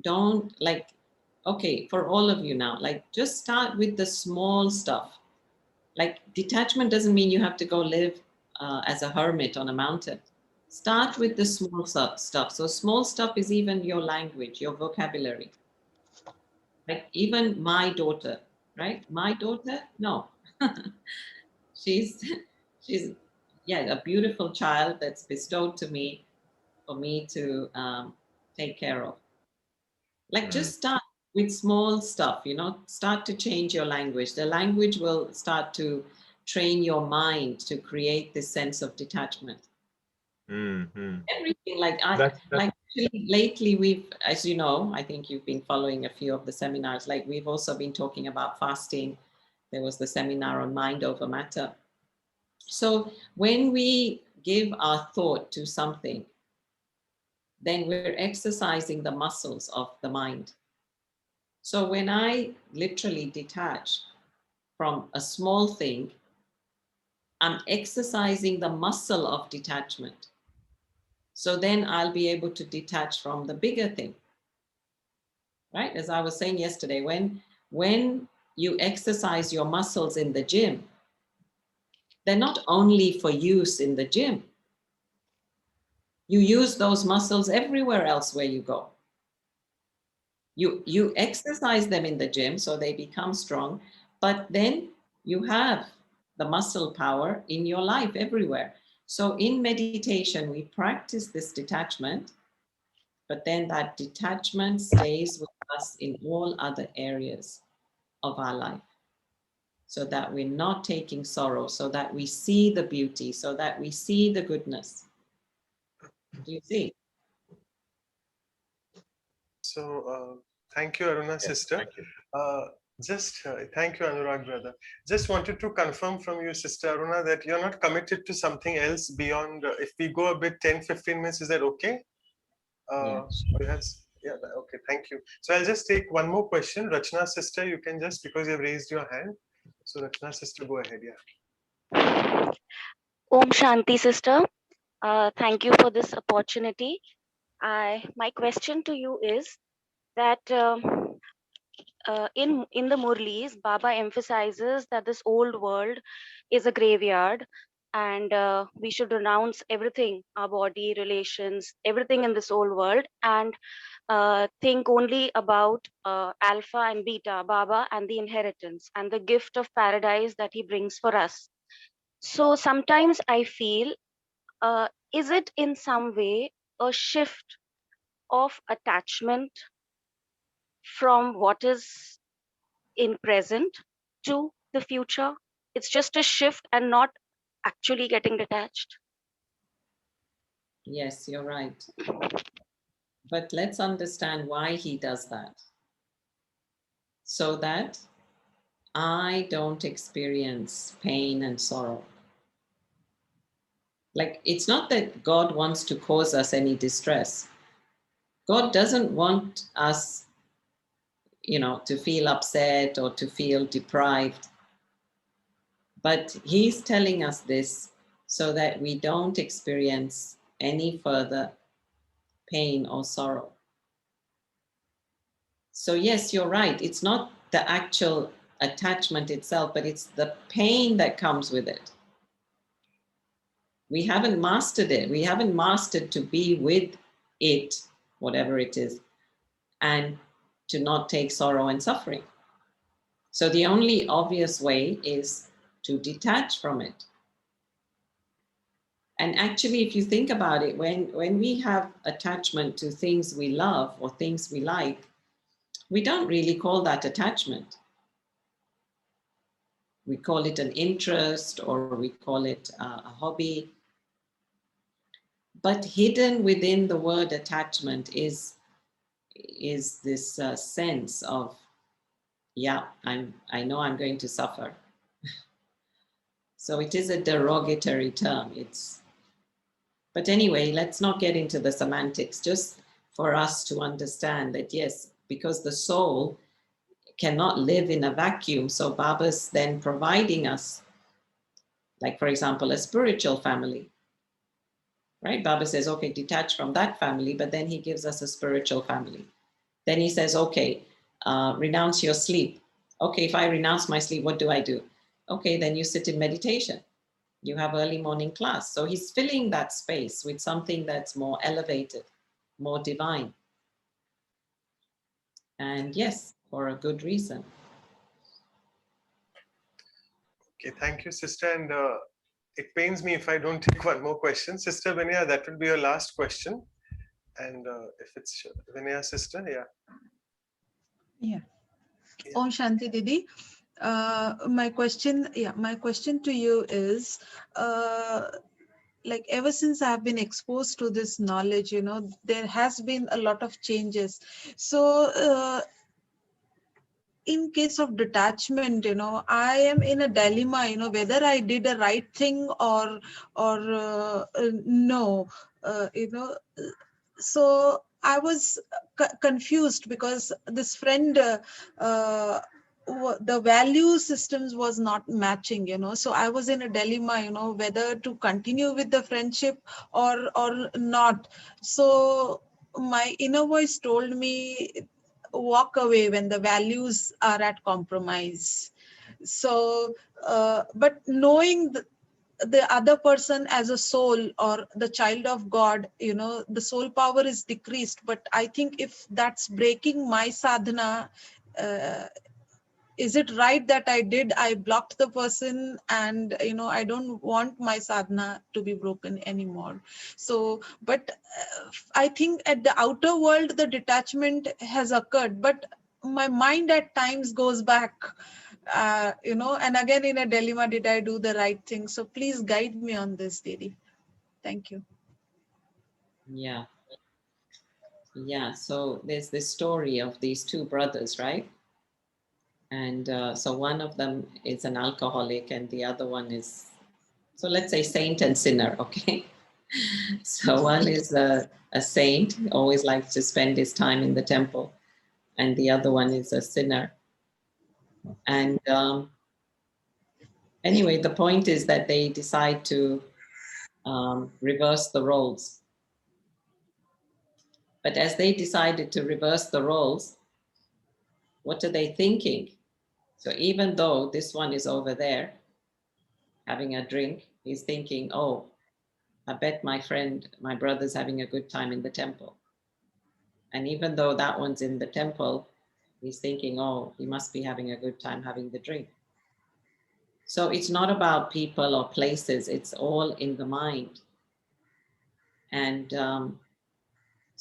don't, like, okay, for all of you now, like, just start with the small stuff. Like, detachment doesn't mean you have to go live as a hermit on a mountain. Start with the small stuff. So small stuff is even your language, your vocabulary. Like, even my daughter, right? My daughter, no. she's she's yeah, a beautiful child that's bestowed to me for me to take care of. Like, just start with small stuff, start to change your language. The language will start to train your mind to create this sense of detachment. Everything, like like actually lately we've, as you know, I think you've been following a few of the seminars, like we've also been talking about fasting. There was the seminar on mind over matter. So when we give our thought to something, then we're exercising the muscles of the mind. So when I literally detach from a small thing, I'm exercising the muscle of detachment. So then I'll be able to detach from the bigger thing. Right? As I was saying yesterday, when you exercise your muscles in the gym, they're not only for use in the gym. You use those muscles everywhere else where you go. You exercise them in the gym so they become strong, but then you have the muscle power in your life everywhere. So in meditation, we practice this detachment, but then that detachment stays with us in all other areas of our life, so that we're not taking sorrow, so that we see the beauty, so that we see the goodness. Do you see? So thank you, Aruna, Yes, sister. thank you. Thank you, Anurag, brother. Just wanted to confirm from you, Sister Aruna, that you're not committed to something else beyond, if we go a bit 10-15 minutes, is that okay? Yeah. Yeah, okay, thank you. So I'll just take one more question. Rachna, sister, you can just, because you've raised your hand. So Rachna, sister, go ahead, yeah. Om Shanti, sister. Thank you for this opportunity. My question to you is that in the Murlis, Baba emphasizes that this old world is a graveyard, and we should renounce everything, our body, relations, everything in this old world, and think only about Alpha and Beta, Baba, and the inheritance and the gift of paradise that he brings for us. So sometimes I feel, is it in some way a shift of attachment from what is in present to the future? It's just a shift and not actually getting detached. Yes, you're right. But let's understand why he does that. So that I don't experience pain and sorrow. Like, it's not that God wants to cause us any distress. God doesn't want us, to feel upset or to feel deprived. But he's telling us this so that we don't experience any further pain or sorrow. So yes, you're right. It's not the actual attachment itself, but it's the pain that comes with it. We haven't mastered it. We haven't mastered to be with it, whatever it is, and to not take sorrow and suffering. So the only obvious way is to detach from it. And actually, if you think about it, when we have attachment to things we love or things we like, we don't really call that attachment. We call it an interest, or we call it a hobby. But hidden within the word attachment is this sense of, yeah, I know I'm going to suffer. So it is a derogatory term. But anyway, let's not get into the semantics, just for us to understand that, yes, because the soul cannot live in a vacuum. So Baba's then providing us, like, for example, a spiritual family, right? Baba says, okay, detach from that family, but then he gives us a spiritual family. Then he says, okay, renounce your sleep. Okay, if I renounce my sleep, what do I do? Okay, then you sit in meditation. You have early morning class. So he's filling that space with something that's more elevated, more divine. And yes, for a good reason. Okay, thank you, sister. And it pains me if I don't take one more question. Sister Vinaya, that will be your last question. And if it's Vinaya, sister, yeah. Yeah. Om Shanti Didi. My question to you is, like, ever since I've been exposed to this knowledge, there has been a lot of changes. So in case of detachment, I am in a dilemma, whether I did the right thing or no, so I was confused because this friend, the value systems was not matching, so I was in a dilemma, whether to continue with the friendship or not. So my inner voice told me, walk away when the values are at compromise. So but knowing the other person as a soul or the child of God, the soul power is decreased, but I think if that's breaking my sadhana, is it right that I blocked the person, and I don't want my sadhana to be broken anymore. So but I think at the outer world the detachment has occurred, but my mind at times goes back, and again in a dilemma, did I do the right thing? So please guide me on this, Didi. Thank you. Yeah. Yeah, so there's this story of these two brothers, right? And so one of them is an alcoholic and the other one is, so let's say saint and sinner, okay? So one is a saint, always likes to spend his time in the temple, and the other one is a sinner. And anyway, the point is that they decide to reverse the roles. But as they decided to reverse the roles, what are they thinking? So even though this one is over there having a drink, he's thinking, oh, I bet my brother's having a good time in the temple. And even though that one's in the temple, he's thinking, oh, he must be having a good time having the drink. So it's not about people or places, it's all in the mind. And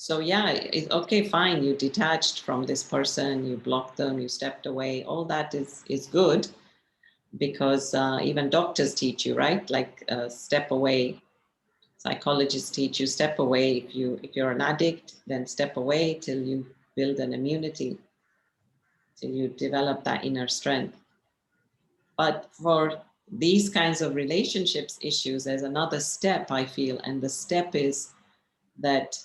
so yeah, okay, fine, you detached from this person, you blocked them, you stepped away, all that is good, because even doctors teach you, right? Like step away. Psychologists teach you step away. If you're an addict, then step away till you build an immunity, till you develop that inner strength. But for these kinds of relationships issues, there's another step, I feel, and the step is that,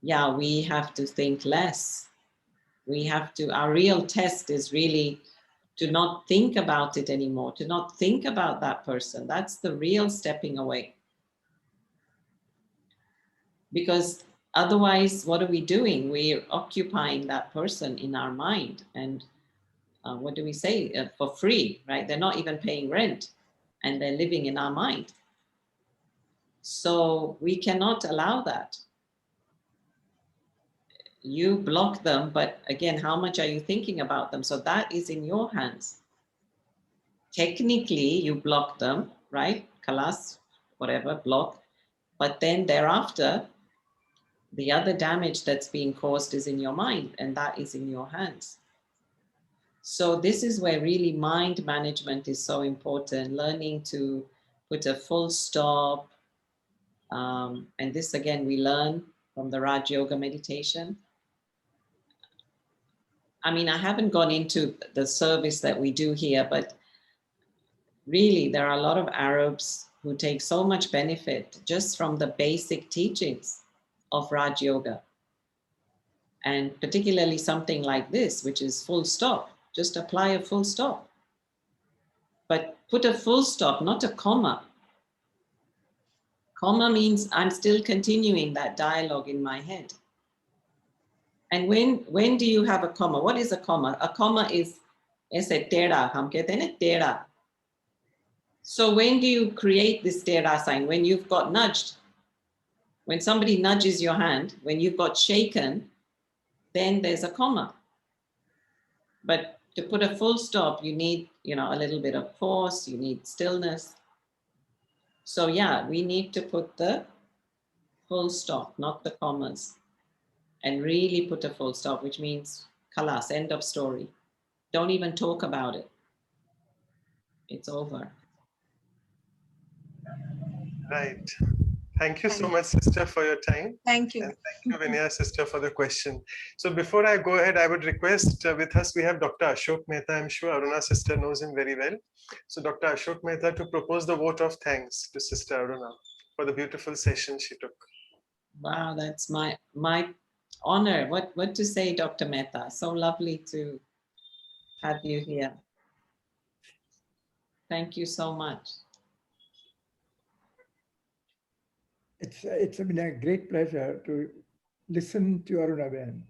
yeah, we have to think less. Our real test is really to not think about it anymore, to not think about that person. That's the real stepping away. Because otherwise, what are we doing? We're occupying that person in our mind. And what do we say? For free, right? They're not even paying rent and they're living in our mind. So we cannot allow that. You block them, but again, how much are you thinking about them? So that is in your hands. Technically, you block them, right? Kalas, whatever, block. But then thereafter, the other damage that's being caused is in your mind, and that is in your hands. So this is where really mind management is so important, learning to put a full stop. And this, again, we learn from the Raj Yoga meditation. I mean, I haven't gone into the service that we do here, but really there are a lot of Arabs who take so much benefit just from the basic teachings of Raj Yoga. And particularly something like this, which is full stop. Just apply a full stop. But put a full stop, not a comma. Comma means I'm still continuing that dialogue in my head. And when do you have a comma? What is a comma? A comma is aise tera, hum kehte hain na tera. So when do you create this tera sign? When you've got nudged. When somebody nudges your hand, when you've got shaken, then there's a comma. But to put a full stop, you need, a little bit of force, you need stillness. So yeah, we need to put the full stop, not the commas, and really put a full stop, which means khalas, end of story. Don't even talk about it. It's over. Right. Thank you so much, sister, for your time. Thank you. And thank you, Vinaya, sister, for the question. So before I go ahead, I would request with us, we have Dr. Ashok Mehta. I'm sure Aruna sister knows him very well. So Dr. Ashok Mehta to propose the vote of thanks to Sister Aruna for the beautiful session she took. Wow, that's my honor. What to say, Dr. Mehta? So lovely to have you here. Thank you so much. It's been a great pleasure to listen to Aruna Ben.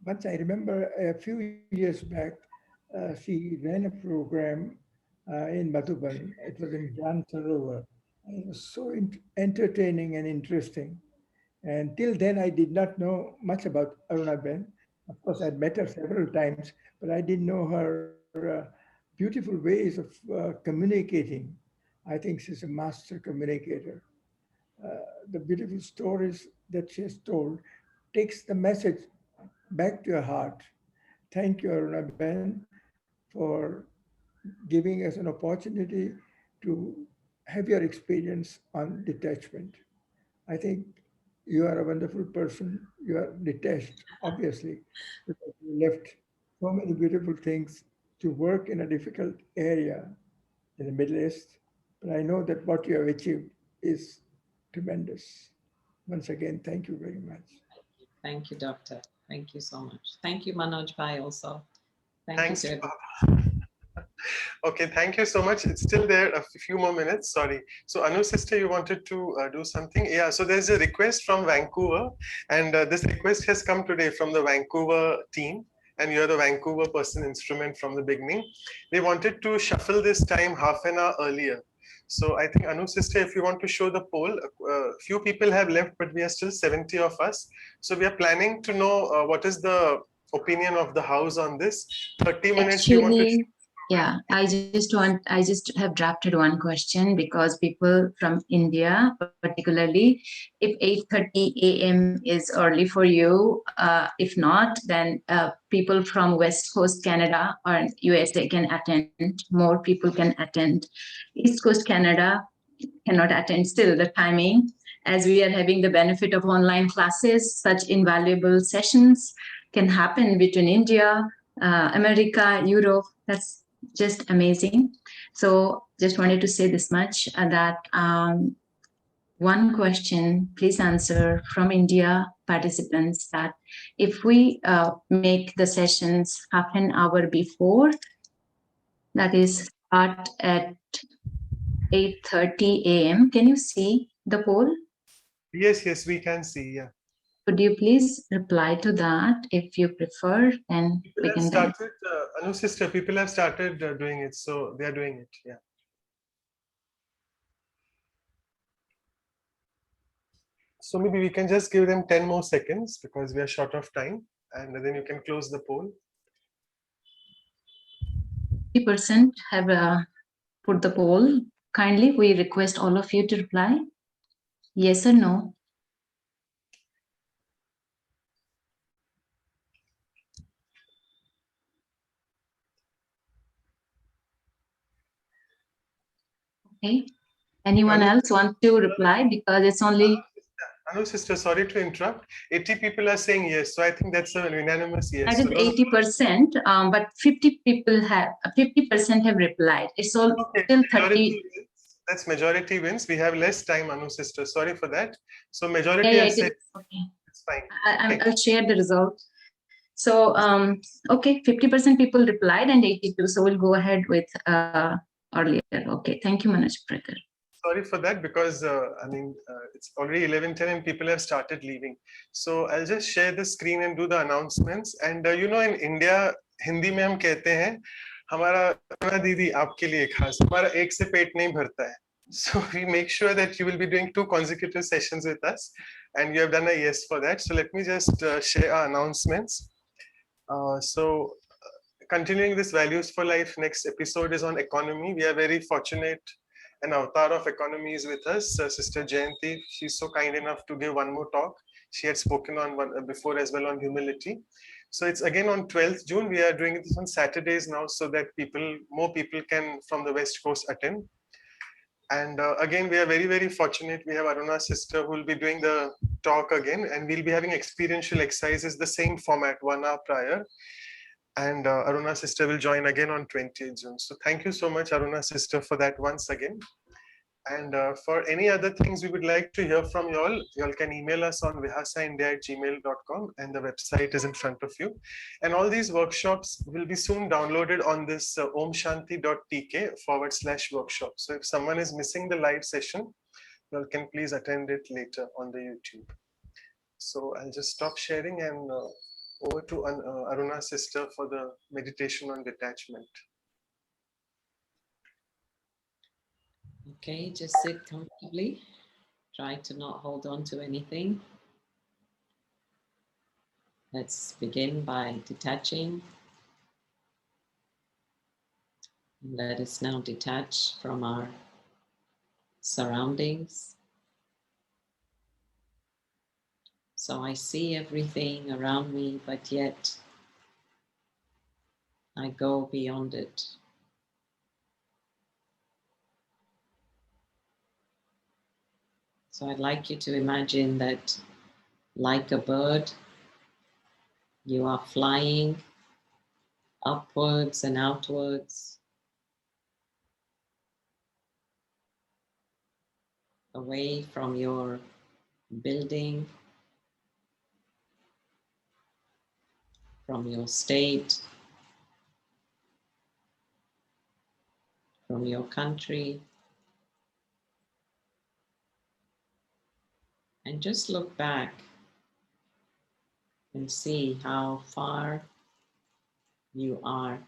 Once I remember a few years back, she ran a program in Madhuban. It was in Jan Sarovar. It was so entertaining and interesting. And till then, I did not know much about Aruna Ben. Of course, I'd met her several times, but I didn't know her beautiful ways of communicating. I think she's a master communicator. The beautiful stories that she has told takes the message back to your heart. Thank you, Aruna Ben, for giving us an opportunity to have your experience on detachment. I think you are a wonderful person. You are detached, obviously, because you left so many beautiful things to work in a difficult area in the Middle East. But I know that what you have achieved is tremendous. Once again, thank you very much. Thank you, Doctor. Thank you so much. Thank you, Manoj Bhai, also. Thanks. You to Okay, thank you so much. It's still there, a few more minutes, sorry. So Anu sister, you wanted to do something? Yeah, so there's a request from Vancouver, and this request has come today from the Vancouver team, and you're the Vancouver person instrument from the beginning. They wanted to shuffle this time half an hour earlier. So I think Anu sister, if you want to show the poll, few people have left, but we are still 70 of us. So we are planning to know what is the opinion of the house on this. 30 minutes. Actually, yeah, I just have drafted one question because people from India, particularly, if 8:30 a.m. is early for you, if not, then people from West Coast Canada or USA can attend. More people can attend. East Coast Canada cannot attend still the timing, as we are having the benefit of online classes. Such invaluable sessions can happen between India, America, Europe. That's just amazing. So just wanted to say this much, that one question, please answer from India participants, that if we make the sessions half an hour before, that is start at 8:30 a.m. Can you see the poll? Yes, we can see, yeah. Could you please reply to that if you prefer? And we can started, Anu sister, people have started doing it, so they are doing it, yeah. So maybe we can just give them 10 more seconds because we are short of time, and then you can close the poll. 50% have put the poll. Kindly, we request all of you to reply. Yes or no? Okay. Anyone Anu, else want to reply? Because it's only Anu sister, sorry to interrupt. 80 people are saying yes, so I think that's a unanimous yes. that is So no, 80%, but 50% have replied. It's all okay, still majority 30. wins. That's majority wins. We have less time, Anu sister. Sorry for that. So Yeah, majority yeah, have it is. said Okay. it's fine. Okay. I'll share the result. So, okay, 50% people replied and 82. So we'll go ahead with earlier. Okay, thank you, Manoj Prakhar. Sorry for that because it's already 11:10 and people have started leaving. So I'll just share the screen and do the announcements. And in India, Hindi में हम कहते हैं हमारा "रुना दीदी आपके लिए खास हमारा एक से पेट नहीं भरता है." So we make sure that you will be doing 2 consecutive sessions with us, and you have done a yes for that. So let me just share our announcements. Continuing this Values for Life, next episode is on economy. We are very fortunate. An avatar of economy is with us, Sister Jayanti. She's so kind enough to give one more talk. She had spoken on one before as well on humility. So it's again on 12th June. We are doing this on Saturdays now so that more people can from the West Coast attend. And again, we are very, very fortunate. We have Aruna sister who will be doing the talk again, and we'll be having experiential exercises, the same format, 1 hour prior. And Aruna sister will join again on 20th June. So thank you so much, Aruna sister, for that once again. And for any other things we would like to hear from you all can email us on vihasaindia@gmail.com, and the website is in front of you. And all these workshops will be soon downloaded on this omshanti.tk/workshop. So if someone is missing the live session, you all can please attend it later on the YouTube. So I'll just stop sharing and over to Aruna's sister for the meditation on detachment. Okay, just sit comfortably. Try to not hold on to anything. Let's begin by detaching. Let us now detach from our surroundings. So I see everything around me, but yet I go beyond it. So I'd like you to imagine that, like a bird, you are flying upwards and outwards, away from your building, from your state, from your country. And just look back and see how far you are.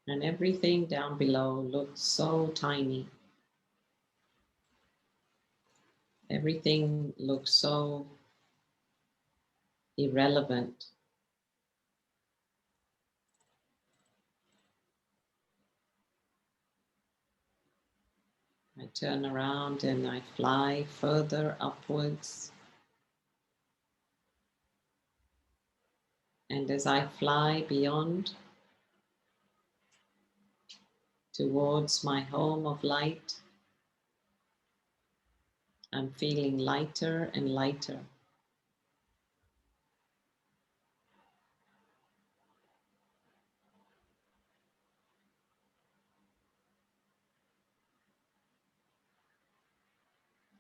And everything down below looks so tiny. Everything looks so irrelevant. I turn around and I fly further upwards. And as I fly beyond towards my home of light, I'm feeling lighter and lighter.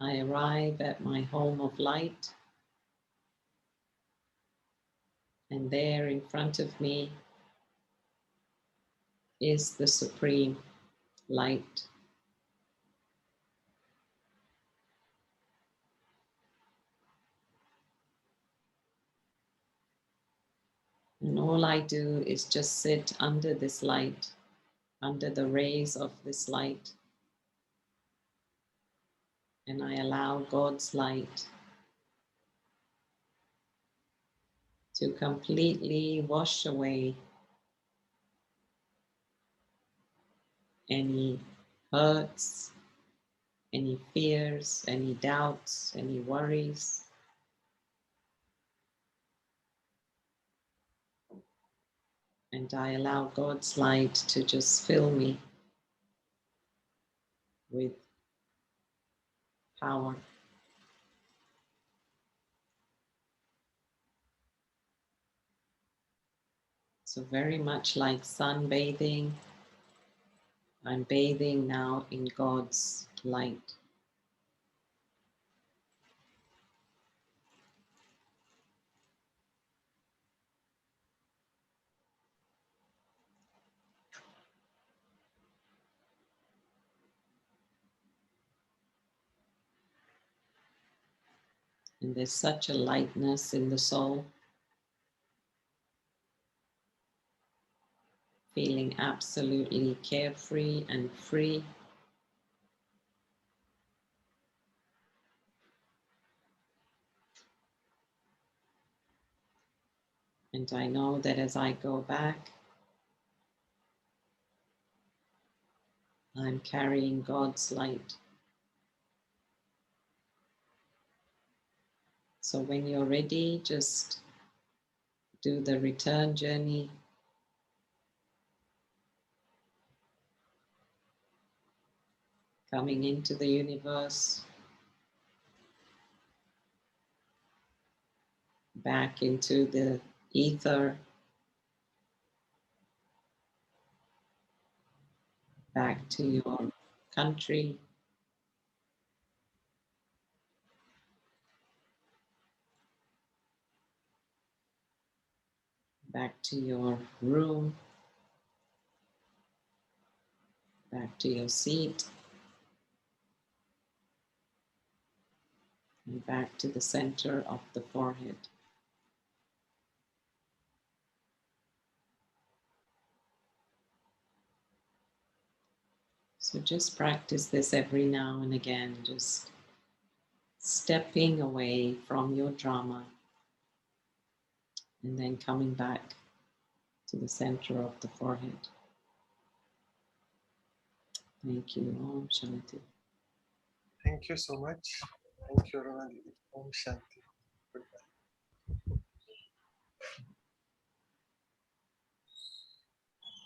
I arrive at my home of light, and there in front of me is the Supreme Light. And all I do is just sit under this light, under the rays of this light, and I allow God's light to completely wash away any hurts, any fears, any doubts, any worries. And I allow God's light to just fill me with power. So very much like sunbathing, I'm bathing now in God's light. And there's such a lightness in the soul, feeling absolutely carefree and free. And I know that as I go back, I'm carrying God's light. So when you're ready, just do the return journey. Coming into the universe, back into the ether, back to your country, back to your room, back to your seat, and back to the center of the forehead. So just practice this every now and again, just stepping away from your drama and then coming back to the center of the forehead. Thank you. Om Shanti. Thank you so much. Thank you, Aruna. Om Shanti.